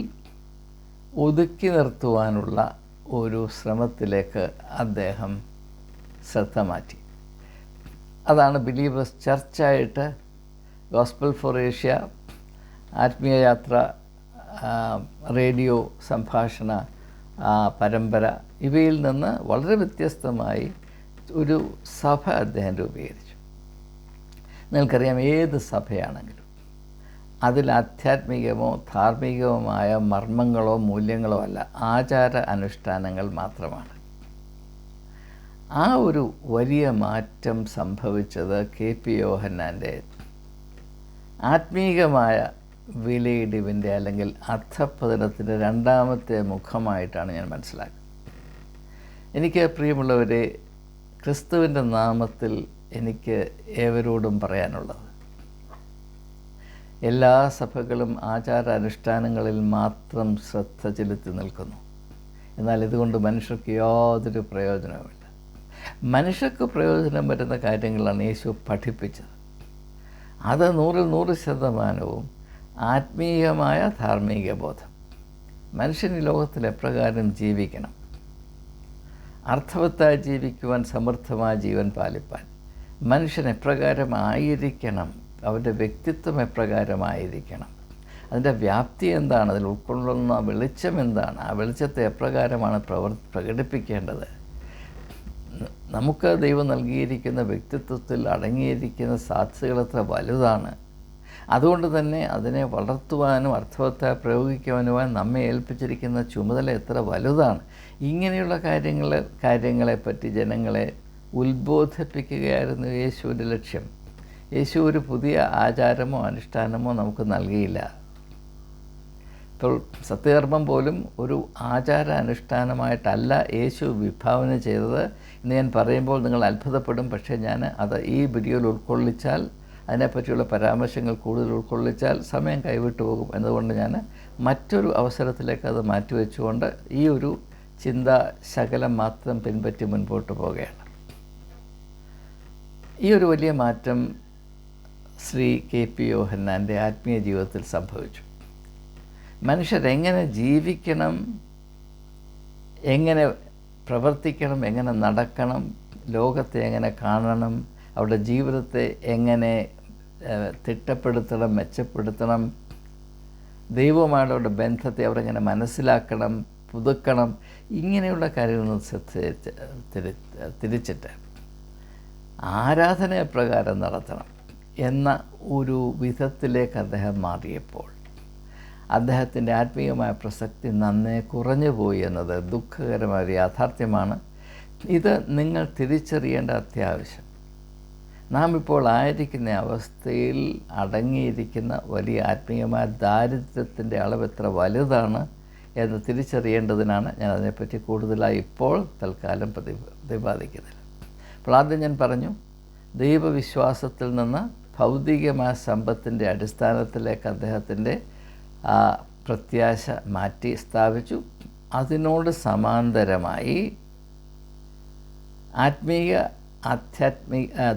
ഒതുക്കി നിർത്തുവാനുള്ള ഒരു ശ്രമത്തിലേക്ക് അദ്ദേഹം ശ്രദ്ധ മാറ്റി. അതാണ് ബിലീവേഴ്സ് ചർച്ചായിട്ട് ഗോസ്പൽ ഫോർ ഏഷ്യ, ആത്മീയ യാത്ര, റേഡിയോ സംഭാഷണ പരമ്പര, ഇവയിൽ നിന്ന് വളരെ വ്യത്യസ്തമായി ഒരു സഭ അദ്ദേഹം രൂപീകരിച്ചു. നിങ്ങൾക്കറിയാം, ഏത് സഭയാണെങ്കിലും അതിൽ ആധ്യാത്മികമോ ധാർമ്മികവുമായ മർമ്മങ്ങളോ മൂല്യങ്ങളോ അല്ല, ആചാര അനുഷ്ഠാനങ്ങൾ മാത്രമാണ്. ആ ഒരു വലിയ മാറ്റം സംഭവിച്ചത് KP യോഹന്നാൻ്റെ ആത്മീകമായ വിലയിടിവിൻ്റെ അല്ലെങ്കിൽ അധഃപതനത്തിൻ്റെ രണ്ടാമത്തെ മുഖമായിട്ടാണ് ഞാൻ മനസ്സിലാക്കുന്നത്. എനിക്ക് പ്രിയമുള്ളവരെ, ക്രിസ്തുവിൻ്റെ നാമത്തിൽ എനിക്ക് ഏവരോടും പറയാനുള്ളത്, എല്ലാ സഭകളും ആചാര അനുഷ്ഠാനങ്ങളിൽ മാത്രം ശ്രദ്ധ ചെലുത്തി നിൽക്കുന്നു. എന്നാൽ ഇതുകൊണ്ട് മനുഷ്യർക്ക് യാതൊരു പ്രയോജനവുമില്ല. മനുഷ്യർക്ക് പ്രയോജനം വരുന്ന കാര്യങ്ങളാണ് യേശു പഠിപ്പിച്ചത്. അത് 100% ആത്മീയമായ ധാർമ്മിക ബോധം. മനുഷ്യൻ ഈ ലോകത്തിൽ എപ്രകാരം ജീവിക്കണം, അർത്ഥവത്തായി ജീവിക്കുവാൻ, സമൃദ്ധമായ ജീവൻ പാലിപ്പാൻ മനുഷ്യൻ എപ്രകാരമായിരിക്കണം, അവൻ്റെ വ്യക്തിത്വം എപ്രകാരമായിരിക്കണം, അതിൻ്റെ വ്യാപ്തി എന്താണ്, അതിൽ ഉൾക്കൊള്ളുന്ന വെളിച്ചം എന്താണ്, ആ വെളിച്ചത്തെ എപ്രകാരമാണ് പ്രകടിപ്പിക്കേണ്ടത്. നമുക്ക് ദൈവം നൽകിയിരിക്കുന്ന വ്യക്തിത്വത്തിൽ അടങ്ങിയിരിക്കുന്ന സാധ്യതകൾ എത്ര വലുതാണ്. അതുകൊണ്ട് തന്നെ അതിനെ വളർത്തുവാനും അർത്ഥവത്തായി പ്രയോഗിക്കുവാനുമായി നമ്മെ ഏൽപ്പിച്ചിരിക്കുന്ന ചുമതല എത്ര വലുതാണ്. ഇങ്ങനെയുള്ള കാര്യങ്ങളെപ്പറ്റി ജനങ്ങളെ ഉത്ബോധിപ്പിക്കുകയായിരുന്നു യേശുവിൻ്റെ ലക്ഷ്യം. യേശു ഒരു പുതിയ ആചാരമോ അനുഷ്ഠാനമോ നമുക്ക് നൽകിയില്ല. ഇപ്പോൾ സത്യകർമ്മം പോലും ഒരു ആചാര അനുഷ്ഠാനമായിട്ടല്ല യേശു വിഭാവന ചെയ്തത് എന്ന് ഞാൻ പറയുമ്പോൾ നിങ്ങൾ അത്ഭുതപ്പെടും. പക്ഷേ ഞാൻ അത് ഈ വീഡിയോയിൽ ഉൾക്കൊള്ളിച്ചാൽ, അതിനെപ്പറ്റിയുള്ള പരാമർശങ്ങൾ കൂടുതൽ ഉൾക്കൊള്ളിച്ചാൽ സമയം കൈവിട്ടു പോകും. എന്നതുകൊണ്ട് ഞാൻ മറ്റൊരു അവസരത്തിലേക്ക് അത് മാറ്റിവെച്ചുകൊണ്ട് ഈ ഒരു ചിന്ത ശകലം മാത്രം പിൻപറ്റി മുൻപോട്ട് പോവുകയാണ്. ഈ ഒരു വലിയ മാറ്റം ശ്രീ KP യോഹന്നാൻ്റെ ആത്മീയ ജീവിതത്തിൽ സംഭവിച്ചു. മനുഷ്യരെങ്ങനെ ജീവിക്കണം, എങ്ങനെ പ്രവർത്തിക്കണം, എങ്ങനെ നടക്കണം, ലോകത്തെ എങ്ങനെ കാണണം, അവരുടെ ജീവിതത്തെ എങ്ങനെ തിട്ടപ്പെടുത്തണം, മെച്ചപ്പെടുത്തണം, ദൈവവുമായുള്ള ബന്ധത്തെ അവരെങ്ങനെ മനസ്സിലാക്കണം, പുതുക്കണം, ഇങ്ങനെയുള്ള കാര്യങ്ങൾ തിരിച്ചിട്ട് ആരാധന പ്രകാരം നടത്തണം എന്ന ഒരു വിധത്തിലേക്ക് അദ്ദേഹം മാറിയപ്പോൾ അദ്ദേഹത്തിൻ്റെ ആത്മീയമായ പ്രസക്തി നന്നേ കുറഞ്ഞുപോയി എന്നത് ദുഃഖകരമായ ഒരു യാഥാർത്ഥ്യമാണ്. ഇത് നിങ്ങൾ തിരിച്ചറിയേണ്ട അത്യാവശ്യം. നാം ഇപ്പോൾ ആയിരിക്കുന്ന അവസ്ഥയിൽ അടങ്ങിയിരിക്കുന്ന വലിയ ആത്മീയമായ ദാരിദ്ര്യത്തിൻ്റെ അളവ് എത്ര വലുതാണ് എന്ന് തിരിച്ചറിയേണ്ടതിനാണ് ഞാൻ അതിനെപ്പറ്റി കൂടുതലായി ഇപ്പോൾ തൽക്കാലം പ്രതിപാദിക്കുന്നത്. അപ്പോൾ ആദ്യം ഞാൻ പറഞ്ഞു, ദൈവവിശ്വാസത്തിൽ നിന്ന് ഭൗതികമായ സമ്പത്തിൻ്റെ അടിസ്ഥാനത്തിലേക്ക് അദ്ദേഹത്തിൻ്റെ പ്രത്യാശ മാറ്റി സ്ഥാപിച്ചു. അതിനോട് സമാന്തരമായി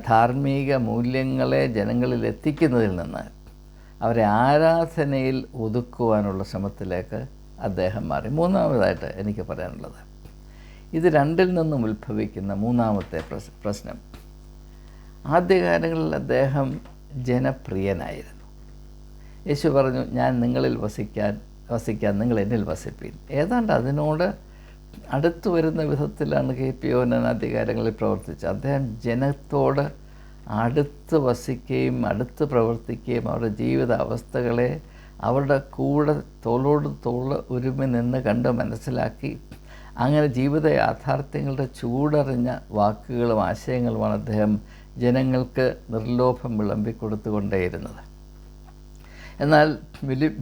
ധാർമ്മിക മൂല്യങ്ങളെ ജനങ്ങളിൽ എത്തിക്കുന്നതിൽ നിന്ന് അവരെ ആരാധനയിൽ ഒതുക്കുവാനുള്ള ശ്രമത്തിലേക്ക് അദ്ദേഹം മാറി. മൂന്നാമതായിട്ട് എനിക്ക് പറയാനുള്ളത്, ഇത് രണ്ടിൽ നിന്നും ഉത്ഭവിക്കുന്ന മൂന്നാമത്തെ പ്രശ്നം, ആദ്യകാലങ്ങളിൽ അദ്ദേഹം ജനപ്രിയനായിരുന്നു. യേശു പറഞ്ഞു, ഞാൻ നിങ്ങളിൽ വസിക്കാൻ നിങ്ങൾ എന്നിൽ വസിപ്പീൻ. ഏതാണ്ട് അതിനോട് അടുത്തു വരുന്ന വിധത്തിലാണ് KP യോഹന്നാൻ ആദ്യകാലങ്ങളിൽ പ്രവർത്തിച്ചത്. അദ്ദേഹം ജനത്തോട് അടുത്ത് വസിക്കുകയും അടുത്ത് പ്രവർത്തിക്കുകയും അവരുടെ ജീവിത അവസ്ഥകളെ അവരുടെ കൂടെ തോളോട് തോള് ഒരുമി നിന്ന് കണ്ട് മനസ്സിലാക്കി അങ്ങനെ ജീവിത യാഥാർത്ഥ്യങ്ങളുടെ ചൂടറിഞ്ഞ വാക്കുകളും ആശയങ്ങളുമാണ് അദ്ദേഹം ജനങ്ങൾക്ക് നിർലോഭം വിളമ്പിക്കൊടുത്തുകൊണ്ടേയിരുന്നത്. എന്നാൽ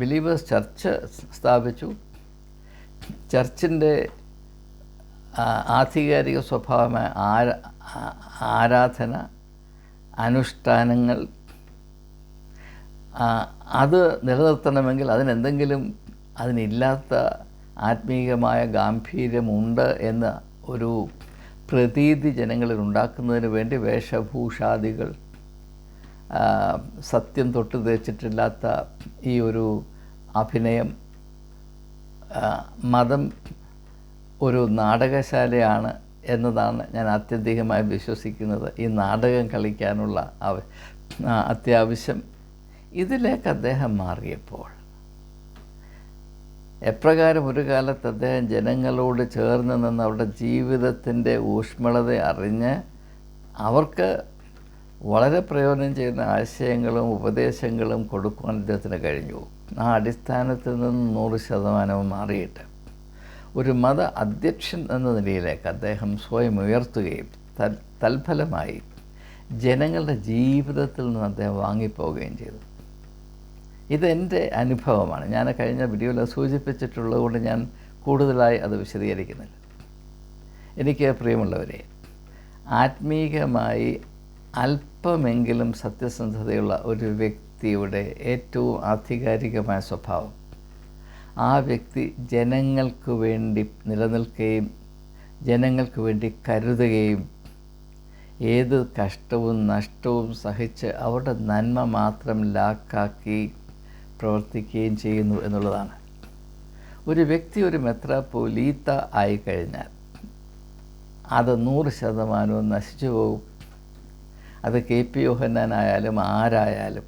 ബിലീവേഴ്സ് ചർച്ച് സ്ഥാപിച്ചു. ചർച്ചിൻ്റെ ആധികാരിക സ്വഭാവമായ ആരാധന, അനുഷ്ഠാനങ്ങൾ, അത് നിലനിർത്തണമെങ്കിൽ അതിനില്ലാത്ത ആത്മീയമായ ഗാംഭീര്യമുണ്ട് എന്ന ഒരു പ്രതീതി ജനങ്ങളിൽ ഉണ്ടാക്കുന്നതിന് വേണ്ടി വേഷഭൂഷാദികൾ, സത്യം തൊട്ട് തേച്ചിട്ടില്ലാത്ത ഈ ഒരു അഭിനയം, മതം ഒരു നാടകശാലയാണ് എന്നതാണ് ഞാൻ ആത്യന്തികമായി വിശ്വസിക്കുന്നത്. ഈ നാടകം കളിക്കാനുള്ള അത്യാവശ്യം, ഇതിലേക്ക് അദ്ദേഹം മാറിയപ്പോൾ എപ്രകാരം ഒരു കാലത്ത് അദ്ദേഹം ജനങ്ങളോട് ചേർന്ന് നിന്ന് അവരുടെ ജീവിതത്തിൻ്റെ ഊഷ്മളത അറിഞ്ഞ് അവർക്ക് വളരെ പ്രയോജനം ചെയ്യുന്ന ആശയങ്ങളും ഉപദേശങ്ങളും കൊടുക്കുവാൻ അദ്ദേഹത്തിന് കഴിഞ്ഞു. ആ അടിസ്ഥാനത്തിൽ നിന്ന് 100% മാറിയിട്ട് ഒരു മത അധ്യക്ഷൻ എന്ന നിലയിലേക്ക് അദ്ദേഹം സ്വയം ഉയർത്തുകയും തൽഫലമായി ജനങ്ങളുടെ ജീവിതത്തിൽ നിന്ന് അദ്ദേഹം വാങ്ങിപ്പോവുകയും ചെയ്തു. ഇതെൻ്റെ അനുഭവമാണ്. ഞാൻ കഴിഞ്ഞ വീഡിയോയിൽ സൂചിപ്പിച്ചിട്ടുള്ളത് കൊണ്ട് ഞാൻ കൂടുതലായി അത് വിശദീകരിക്കുന്നില്ല. എനിക്ക് പ്രിയമുള്ളവരെ, ആത്മീകമായി അല്പമെങ്കിലും സത്യസന്ധതയുള്ള ഒരു വ്യക്തിയുടെ ഏറ്റവും ആധികാരികമായ സ്വഭാവം, ആ വ്യക്തി ജനങ്ങൾക്ക് വേണ്ടി നിലനിൽക്കുകയും ജനങ്ങൾക്ക് വേണ്ടി കരുതുകയും ഏത് കഷ്ടവും നഷ്ടവും സഹിച്ച് അവരുടെ നന്മ മാത്രം ലാക്കാക്കി പ്രവർത്തിക്കുകയും ചെയ്യുന്നു എന്നുള്ളതാണ്. ഒരു വ്യക്തി ഒരു മെത്രാപ്പോലീത്ത ആയിക്കഴിഞ്ഞാൽ അത് 100% നശിച്ചു പോകും. അത് KP യോഹന്നാനായാലും ആരായാലും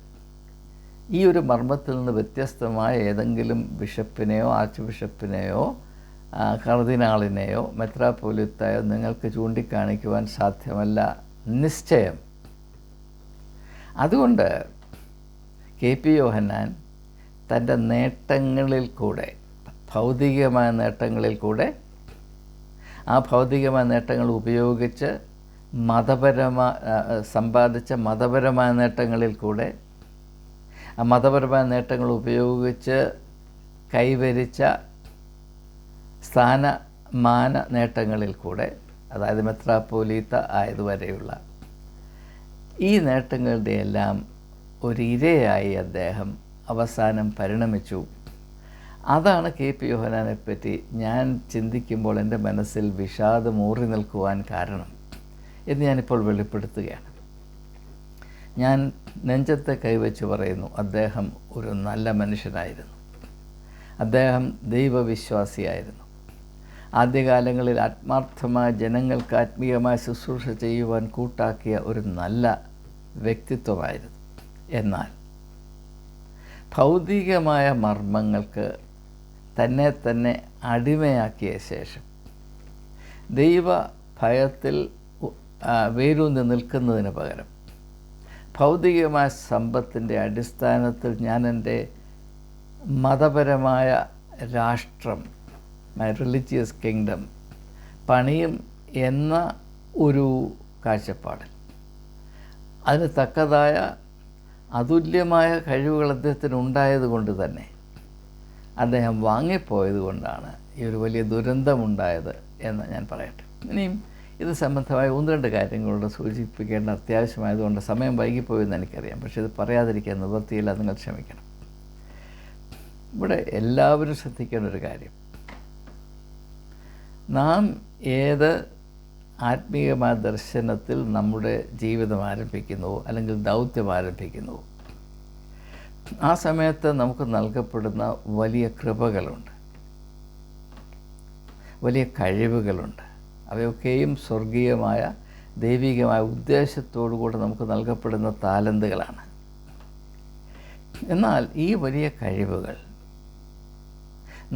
ഈ ഒരു മർമ്മത്തിൽ നിന്ന് വ്യത്യസ്തമായ ഏതെങ്കിലും ബിഷപ്പിനെയോ ആർച്ച് ബിഷപ്പിനെയോ കർദിനാളിനെയോ മെത്രാപ്പോലീത്തയോ നിങ്ങൾക്ക് ചൂണ്ടിക്കാണിക്കുവാൻ സാധ്യമല്ല, നിശ്ചയം. അതുകൊണ്ട് KP യോഹന്നാൻ തൻ്റെ നേട്ടങ്ങളിൽ കൂടെ, ഭൗതികമായ നേട്ടങ്ങളിൽ കൂടെ, ആ ഭൗതികമായ നേട്ടങ്ങൾ ഉപയോഗിച്ച് സമ്പാദിച്ച മതപരമായ നേട്ടങ്ങളിൽ കൂടെ, ആ മതപരമായ നേട്ടങ്ങൾ ഉപയോഗിച്ച് കൈവരിച്ച സ്ഥാനമാന നേട്ടങ്ങളിൽ കൂടെ, അതായത് മെത്രാപ്പോലീത്ത ആയതുവരെയുള്ള ഈ നേട്ടങ്ങളുടെ എല്ലാം ഒരു ഇരയായി അദ്ദേഹം അവസാനം പരിണമിച്ചു. അതാണ് KP യോഹന്നാനെപ്പറ്റി ഞാൻ ചിന്തിക്കുമ്പോൾ എൻ്റെ മനസ്സിൽ വിഷാദമൂറി നിൽക്കുവാൻ കാരണം എന്ന് ഞാനിപ്പോൾ വെളിപ്പെടുത്തുകയാണ്. ഞാൻ നെഞ്ചത്തെ കൈവച്ച് പറയുന്നു, അദ്ദേഹം ഒരു നല്ല മനുഷ്യനായിരുന്നു. അദ്ദേഹം ദൈവവിശ്വാസിയായിരുന്നു. ആദ്യകാലങ്ങളിൽ ആത്മാർത്ഥമായ ജനങ്ങൾക്ക് ആത്മീയമായ ശുശ്രൂഷ ചെയ്യുവാൻ കൂട്ടാക്കിയ ഒരു നല്ല വ്യക്തിത്വമായിരുന്നു. എന്നാൽ ഭൗതികമായ മർമ്മങ്ങൾക്ക് തന്നെ അടിമയാക്കിയ ശേഷം ദൈവ ഭയത്തിൽ വേരൂന്നി നിൽക്കുന്നതിന് പകരം ഭൗതികമായ സമ്പത്തിൻ്റെ അടിസ്ഥാനത്തിൽ ഞാൻ എൻ്റെ മതപരമായ രാഷ്ട്രം, മൈ റിലീജിയസ് കിങ്ഡം പണിയും എന്ന ഒരു കാഴ്ചപ്പാടിൽ അതിന് തക്കതായ അതുല്യമായ കഴിവുകൾ അദ്ദേഹത്തിന് ഉണ്ടായതുകൊണ്ട് തന്നെ അദ്ദേഹം വാങ്ങിപ്പോയത് കൊണ്ടാണ് ഈ ഒരു വലിയ ദുരന്തമുണ്ടായത് എന്ന് ഞാൻ പറയട്ടെ. ഇനിയും ഇത് സംബന്ധമായ 1-2 കാര്യങ്ങളോട് സൂചിപ്പിക്കേണ്ട അത്യാവശ്യമായതുകൊണ്ട് സമയം വൈകിപ്പോയെന്ന് എനിക്കറിയാം. പക്ഷേ ഇത് പറയാതിരിക്കാൻ നിവൃത്തിയില്ല, നിങ്ങൾ ക്ഷമിക്കണം. ഇവിടെ എല്ലാവരും ശ്രദ്ധിക്കേണ്ട ഒരു കാര്യം, നാം ഏത് ആത്മീയമായ ദർശനത്തിൽ നമ്മുടെ ജീവിതം ആരംഭിക്കുന്നുവോ അല്ലെങ്കിൽ ദൗത്യം ആരംഭിക്കുന്നുവോ ആ സമയത്ത് നമുക്ക് നൽകപ്പെടുന്ന വലിയ കൃപകളുണ്ട്, വലിയ കഴിവുകളുണ്ട്. അവയൊക്കെയും സ്വർഗീയമായ ദൈവികമായ ഉദ്ദേശത്തോടു കൂടെ നമുക്ക് നൽകപ്പെടുന്ന താലന്തുകളാണ്. എന്നാൽ ഈ വലിയ കഴിവുകൾ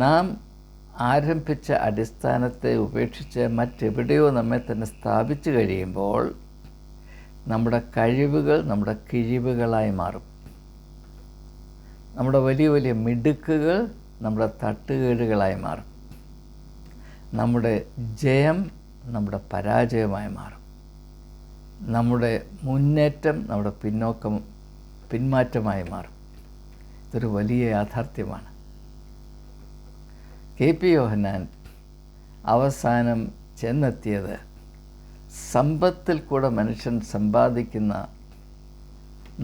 നാം ആരംഭിച്ച അടിസ്ഥാനത്തെ ഉപേക്ഷിച്ച് മറ്റെവിടെയോ നമ്മെ തന്നെ സ്ഥാപിച്ചു കഴിയുമ്പോൾ നമ്മുടെ കഴിവുകൾ നമ്മുടെ കിഴിവുകളായി മാറും. നമ്മുടെ വലിയ വലിയ മിടുക്കുകൾ നമ്മുടെ തട്ടുകേടുകളായി മാറും. നമ്മുടെ ജയം നമ്മുടെ പരാജയമായി മാറും. നമ്മുടെ മുന്നേറ്റം നമ്മുടെ പിന്മാറ്റമായി മാറും. ഇതൊരു വലിയ യാഥാർത്ഥ്യമാണ്. KP യോഹന്നാൻ അവസാനം ചെന്നെത്തിയത് സമ്പത്തിൽ കൂടെ മനുഷ്യൻ സമ്പാദിക്കുന്ന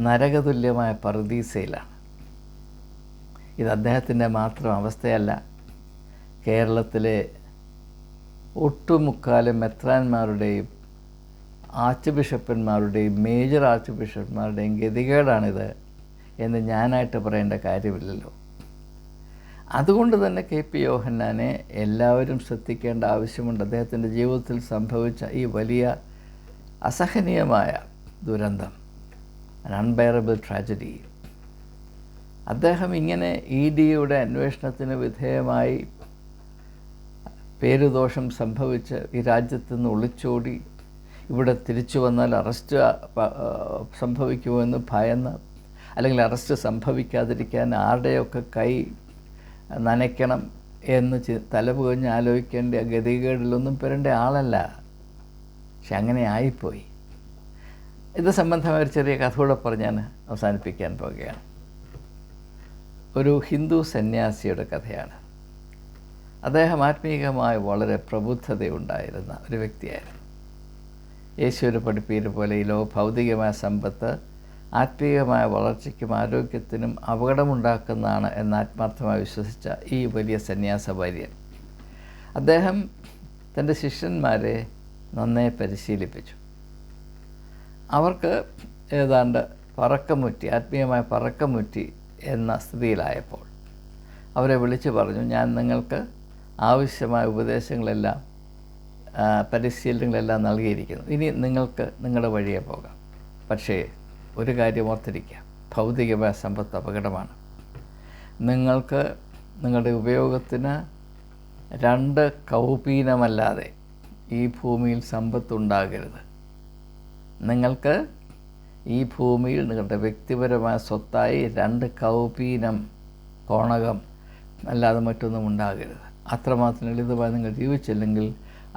നരകതുല്യമായ പറുദീസയിലാണ്. ഇത് അദ്ദേഹത്തിൻ്റെ മാത്രം അവസ്ഥയല്ല. കേരളത്തിലെ ഒട്ടുമുക്കാലും മെത്രാന്മാരുടെയും ആർച്ച് ബിഷപ്പന്മാരുടെയും മേജർ ആർച്ച് ബിഷപ്പന്മാരുടെയും ഗതികേടാണിത് എന്ന് ഞാനായിട്ട് പറയേണ്ട കാര്യമില്ലല്ലോ. അതുകൊണ്ട് തന്നെ KP യോഹന്നാനെ എല്ലാവരും ശ്രദ്ധിക്കേണ്ട ആവശ്യമുണ്ട്. അദ്ദേഹത്തിൻ്റെ ജീവിതത്തിൽ സംഭവിച്ച ഈ വലിയ അസഹനീയമായ ദുരന്തം, അൺബെയറബിൾ ട്രാജഡി, അദ്ദേഹം ഇങ്ങനെ EDയുടെ അന്വേഷണത്തിന് വിധേയമായി പേരുദോഷം സംഭവിച്ച് ഈ രാജ്യത്ത് നിന്ന് ഒളിച്ചോടി ഇവിടെ തിരിച്ചു വന്നാൽ അറസ്റ്റ് സംഭവിക്കുമെന്ന് ഭയന്ന്, അല്ലെങ്കിൽ അറസ്റ്റ് സംഭവിക്കാതിരിക്കാൻ ആരുടെയൊക്കെ കൈ നനയ്ക്കണം എന്ന് തലപുകഞ്ഞ് ആലോചിക്കേണ്ട ഗതികേടിലൊന്നും പെരേണ്ട ആളല്ല. പക്ഷെ അങ്ങനെ ആയിപ്പോയി. ഇത് സംബന്ധമായ ഒരു ചെറിയ കഥ കൂടെ പറഞ്ഞ് ഞാൻ അവസാനിപ്പിക്കാൻ പോകുകയാണ്. ഒരു ഹിന്ദു സന്യാസിയുടെ കഥയാണ്. അദ്ദേഹം ആത്മീയമായി വളരെ പ്രബുദ്ധതയുണ്ടായിരുന്ന ഒരു വ്യക്തിയായിരുന്നു. യേശുവിൻ്റെ പഠിപ്പീര് പോലെ ഈ ഭൗതികമായ സമ്പത്ത് ആത്മീയമായ വളർച്ചയ്ക്കും ആരോഗ്യത്തിനും അപകടമുണ്ടാക്കുന്നതാണ് എന്ന് ആത്മാർത്ഥമായി വിശ്വസിച്ച ഈ വലിയ സന്യാസവര്യൻ അദ്ദേഹം തൻ്റെ ശിഷ്യന്മാരെ നന്നായി പരിശീലിപ്പിച്ചു. അവർക്ക് ഏതാണ്ട് പറക്കമുറ്റി, ആത്മീയമായ പറക്കമുറ്റി എന്ന സ്ഥിതിയിലായപ്പോൾ അവരെ വിളിച്ചു പറഞ്ഞു, ഞാൻ നിങ്ങൾക്ക് ആവശ്യമായ ഉപദേശങ്ങളെല്ലാം പരിശീലനങ്ങളെല്ലാം നൽകിയിരിക്കുന്നു. ഇനി നിങ്ങൾക്ക് നിങ്ങളുടെ വഴിയെ പോകാം. പക്ഷേ ഒരു കാര്യം ഓർത്തിരിക്കുക, ഭൗതികമായ സമ്പത്ത് അപകടമാണ്. നിങ്ങൾക്ക് നിങ്ങളുടെ ഉപയോഗത്തിന് 2 കൗപീനമല്ലാതെ ഈ ഭൂമിയിൽ സമ്പത്തുണ്ടാകരുത്. നിങ്ങൾക്ക് ഈ ഭൂമിയിൽ നിങ്ങളുടെ വ്യക്തിപരമായ സ്വത്തായി 2 കൗപീനം, കോണകം അല്ലാതെ മറ്റൊന്നും ഉണ്ടാകരുത്. അത്രമാത്രം ലളിതമായി നിങ്ങൾ ജീവിച്ചില്ലെങ്കിൽ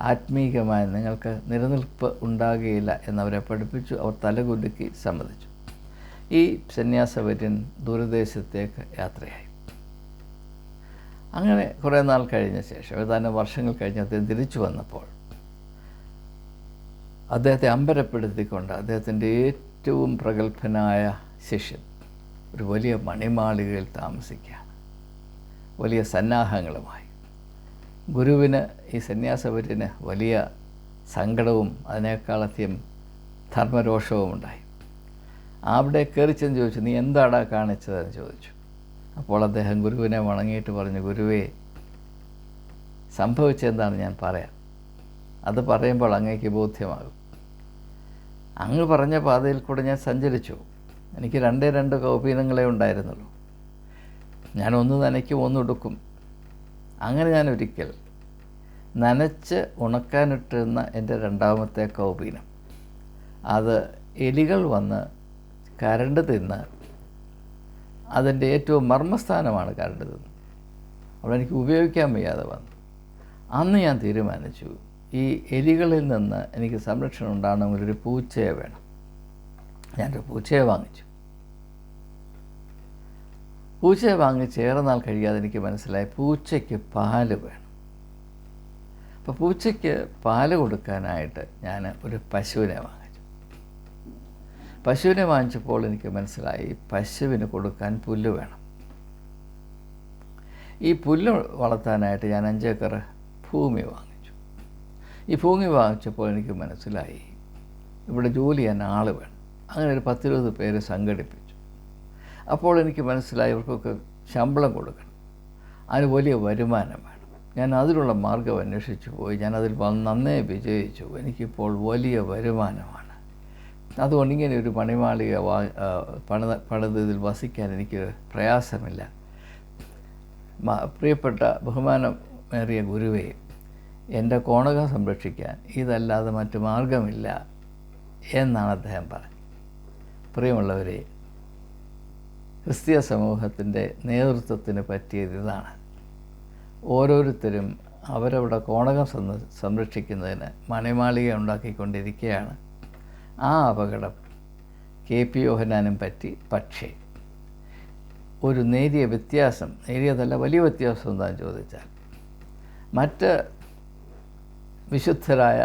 ആത്മീകമായി നിങ്ങൾക്ക് നിലനിൽപ്പ് ഉണ്ടാകുകയില്ല എന്നവരെ പഠിപ്പിച്ചു. അവർ തലകുലുക്കി സമ്മതിച്ചു. ഈ സന്യാസവര്യൻ ദൂരദേശത്തേക്ക് യാത്രയായി. അങ്ങനെ കുറേ നാൾ കഴിഞ്ഞ ശേഷം, ഏതാനും വർഷങ്ങൾ കഴിഞ്ഞ് അദ്ദേഹം തിരിച്ചു വന്നപ്പോൾ അദ്ദേഹത്തെ അമ്പരപ്പെടുത്തിക്കൊണ്ട് അദ്ദേഹത്തിൻ്റെ ഏറ്റവും പ്രഗത്ഭനായ ശിഷ്യൻ ഒരു വലിയ മണിമാളികയിൽ താമസിക്കുകയാണ്, വലിയ സന്നാഹങ്ങളുമായി. ഗുരുവിന്, ഈ സന്യാസവര്യന് വലിയ സങ്കടവും അതിനേക്കാളധികം ധർമ്മരോഷവും ഉണ്ടായി. അവിടെ കയറി ചെന്ന് ചോദിച്ചു, നീ എന്താടാ കാണിച്ചതെന്ന് ചോദിച്ചു. അപ്പോൾ അദ്ദേഹം ഗുരുവിനെ വണങ്ങിയിട്ട് പറഞ്ഞു, ഗുരുവേ, സംഭവിച്ചെന്താണെന്ന് ഞാൻ പറയാം. അത് പറയുമ്പോൾ അങ്ങേക്ക് ബോധ്യമാകും. അങ്ങ് പറഞ്ഞ പാതയിൽ കൂടെ ഞാൻ സഞ്ചരിച്ചു. എനിക്ക് 2 കൗപീനങ്ങളെ ഉണ്ടായിരുന്നുള്ളൂ. ഞാൻ ഒന്ന് നനയ്ക്കും, ഒന്ന് ഉടുക്കും. അങ്ങനെ ഞാൻ ഒരിക്കൽ നനച്ച് ഉണക്കാനിട്ടിരുന്ന എൻ്റെ 2ാമത്തെ കൗപീനം, അത് എലികൾ വന്ന് കരണ്ട് തിന്ന്, അതിൻ്റെ ഏറ്റവും മർമ്മസ്ഥാനമാണ് കരണ്ട് തിന്ന്, അവിടെ എനിക്ക് ഉപയോഗിക്കാൻ വയ്യാതെ വന്നു. അന്ന് ഞാൻ തീരുമാനിച്ചു, ഈ എലികളിൽ നിന്ന് എനിക്ക് സംരക്ഷണം ഉണ്ടാകണമെങ്കിൽ ഒരു പൂച്ചയെ വേണം. ഞാനൊരു പൂച്ചയെ വാങ്ങിച്ചു. പൂച്ചയെ വാങ്ങിച്ച് ഏറെ നാൾ കഴിയാതെ എനിക്ക് മനസ്സിലായി, പൂച്ചയ്ക്ക് പാല് വേണം. അപ്പോൾ പൂച്ചയ്ക്ക് പാല് കൊടുക്കാനായിട്ട് ഞാൻ ഒരു പശുവിനെ വാങ്ങിച്ചു. പശുവിനെ വാങ്ങിച്ചപ്പോൾ എനിക്ക് മനസ്സിലായി, പശുവിന് കൊടുക്കാൻ പുല്ല് വേണം. ഈ പുല്ല് വളർത്താനായിട്ട് ഞാൻ 5 ഏക്കർ ഭൂമി വാങ്ങിച്ചു. ഈ ഭൂമി വാങ്ങിച്ചപ്പോൾ എനിക്ക് മനസ്സിലായി, ഇവിടെ ജോലി ചെയ്യാൻ ആൾ വേണം. അങ്ങനെ ഒരു 10-20 പേര് സംഘടിപ്പിച്ചു. അപ്പോൾ എനിക്ക് മനസ്സിലായി, ഇവർക്കൊക്കെ ശമ്പളം കൊടുക്കണം, അതിന് വലിയ വരുമാനം വേണം. ഞാൻ അതിനുള്ള മാർഗ്ഗം അന്വേഷിച്ചു പോയി. ഞാനതിൽ നന്നേ വിജയിച്ചു. എനിക്കിപ്പോൾ വലിയ വരുമാനമാണ്. അതുകൊണ്ട് ഇങ്ങനെ ഒരു പണിമാളിക പണിത് ഇതിൽ വസിക്കാൻ എനിക്ക് പ്രയാസമില്ല. പ്രിയപ്പെട്ട ബഹുമാനമേറിയ ഗുരുവേ, എൻ്റെ കോണകം സംരക്ഷിക്കാൻ ഇതല്ലാതെ മറ്റു മാർഗമില്ല എന്നാണ് അദ്ദേഹം പറഞ്ഞത്. പ്രിയമുള്ളവരെ, ക്രിസ്തീയ സമൂഹത്തിൻ്റെ നേതൃത്വത്തിന് പറ്റിയത് ഇതാണ്. ഓരോരുത്തരും അവരവരുടെ കോണകം സംരക്ഷിക്കുന്നതിന് മണിമാളിക ഉണ്ടാക്കിക്കൊണ്ടിരിക്കുകയാണ്. ആ അപകടം KP യോഹന്നാനും പറ്റി. പക്ഷേ ഒരു നേരിയ വ്യത്യാസം, നേരിയതല്ല വലിയ വ്യത്യാസം എന്താണെന്ന് ചോദിച്ചാൽ, മറ്റ് വിശുദ്ധരായ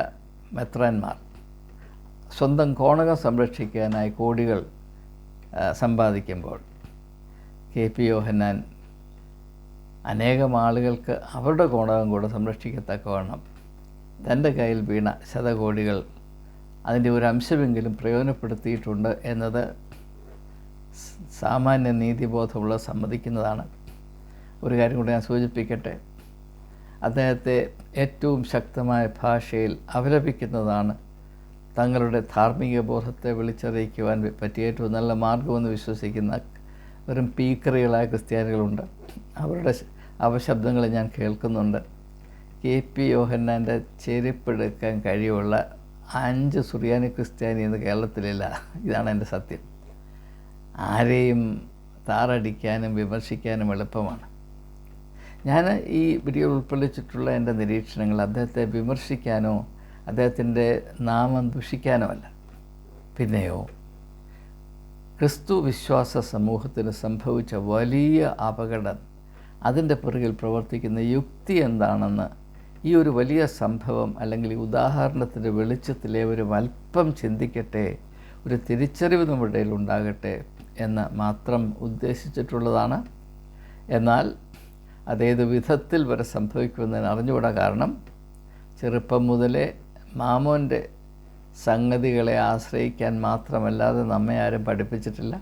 മെത്രാന്മാർ സ്വന്തം കോണകം സംരക്ഷിക്കാനായി കോടികൾ സമ്പാദിക്കുമ്പോൾ, KP യോഹന്നാൻ അനേകം ആളുകൾക്ക് അവരുടെ കോണകം കൂടെ സംരക്ഷിക്കത്തക്കവണ്ണം തൻ്റെ കയ്യിൽ വീണ ശതകോടികൾ അതിൻ്റെ ഒരു അംശമെങ്കിലും പ്രയോജനപ്പെടുത്തിയിട്ടുണ്ട് എന്നത് സാമാന്യ നീതിബോധമുള്ള സമ്മതിക്കുന്നതാണ്. ഒരു കാര്യം കൂടി ഞാൻ സൂചിപ്പിക്കട്ടെ. അദ്ദേഹത്തെ ഏറ്റവും ശക്തമായ ഭാഷയിൽ അപലപിക്കുന്നതാണ് തങ്ങളുടെ ധാർമ്മിക ബോധത്തെ വിളിച്ചറിയിക്കുവാൻ പറ്റിയ ഏറ്റവും നല്ല മാർഗമെന്ന് വിശ്വസിക്കുന്ന വെറും പീക്കറികളായ ക്രിസ്ത്യാനികളുണ്ട്. അവരുടെ അപശബ്ദങ്ങൾ ഞാൻ കേൾക്കുന്നുണ്ട്. KP യോഹന്നാൻ്റെ ചെരുപ്പെടുക്കാൻ കഴിവുള്ള 5 സുറിയാനി ക്രിസ്ത്യാനി എന്ന് കേരളത്തിലില്ല. ഇതാണ് എൻ്റെ സത്യം. ആരെയും താറടിക്കാനും വിമർശിക്കാനും എളുപ്പമാണ്. ഞാൻ ഈ വീഡിയോ ഉൾക്കൊള്ളിച്ചിട്ടുള്ള എൻ്റെ നിരീക്ഷണങ്ങൾ അദ്ദേഹത്തെ വിമർശിക്കാനോ അദ്ദേഹത്തിൻ്റെ നാമം ദുഷിക്കാനോ അല്ല. പിന്നെയോ ക്രിസ്തു വിശ്വാസ സമൂഹത്തിന് സംഭവിച്ച വലിയ അപകടം, അതിൻ്റെ പിറകിൽ പ്രവർത്തിക്കുന്ന യുക്തി എന്താണെന്ന് ഈ ഒരു വലിയ സംഭവം അല്ലെങ്കിൽ ഈ ഉദാഹരണത്തിൻ്റെ വെളിച്ചത്തിലെ ഒരു അല്പം ചിന്തിക്കട്ടെ, ഒരു തിരിച്ചറിവ് നമ്മുടെ ഇടയിൽ ഉണ്ടാകട്ടെ എന്ന് മാത്രം ഉദ്ദേശിച്ചിട്ടുള്ളതാണ്. എന്നാൽ അതേത് വിധത്തിൽ വരെ സംഭവിക്കുമെന്ന് അറിഞ്ഞുകൂടാ. കാരണം ചെറുപ്പം മുതലേ മാമോൻ്റെ സംഗതികളെ ആശ്രയിക്കാൻ മാത്രമല്ലാതെ നമ്മെ ആരും പഠിപ്പിച്ചിട്ടില്ല.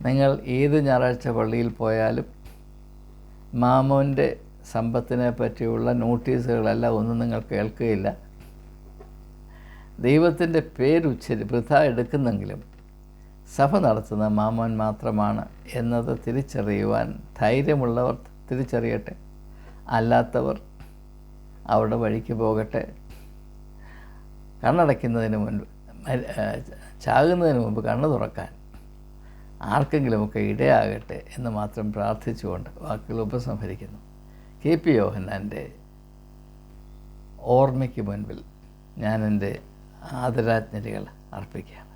നിങ്ങൾ ഏത് ഞായറാഴ്ച പള്ളിയിൽ പോയാലും മാമോൻ്റെ സമ്പത്തിനെ പറ്റിയുള്ള നോട്ടീസുകളെല്ലാം ഒന്നും നിങ്ങൾ കേൾക്കുകയില്ല. ദൈവത്തിൻ്റെ വൃഥ എടുക്കുന്നെങ്കിലും സഭ നടത്തുന്ന മാമോൻ മാത്രമാണ് എന്നത് തിരിച്ചറിയുവാൻ ധൈര്യമുള്ളവർ തിരിച്ചറിയട്ടെ. അല്ലാത്തവർ അവരുടെ വഴിക്ക് പോകട്ടെ. കണ്ണടയ്ക്കുന്നതിന് മുൻപ്, ചാകുന്നതിന് മുമ്പ് കണ്ണ് തുറക്കാൻ ആർക്കെങ്കിലുമൊക്കെ ഇടയാകട്ടെ എന്ന് മാത്രം പ്രാർത്ഥിച്ചുകൊണ്ട് വാക്കുകൾ ഉപസംഹരിക്കുന്നു. KP യോഹന്നാൻ്റെ ഓർമ്മയ്ക്ക് മുൻപിൽ ഞാൻ എൻ്റെ ആദരാജ്ഞലികൾ അർപ്പിക്കാം.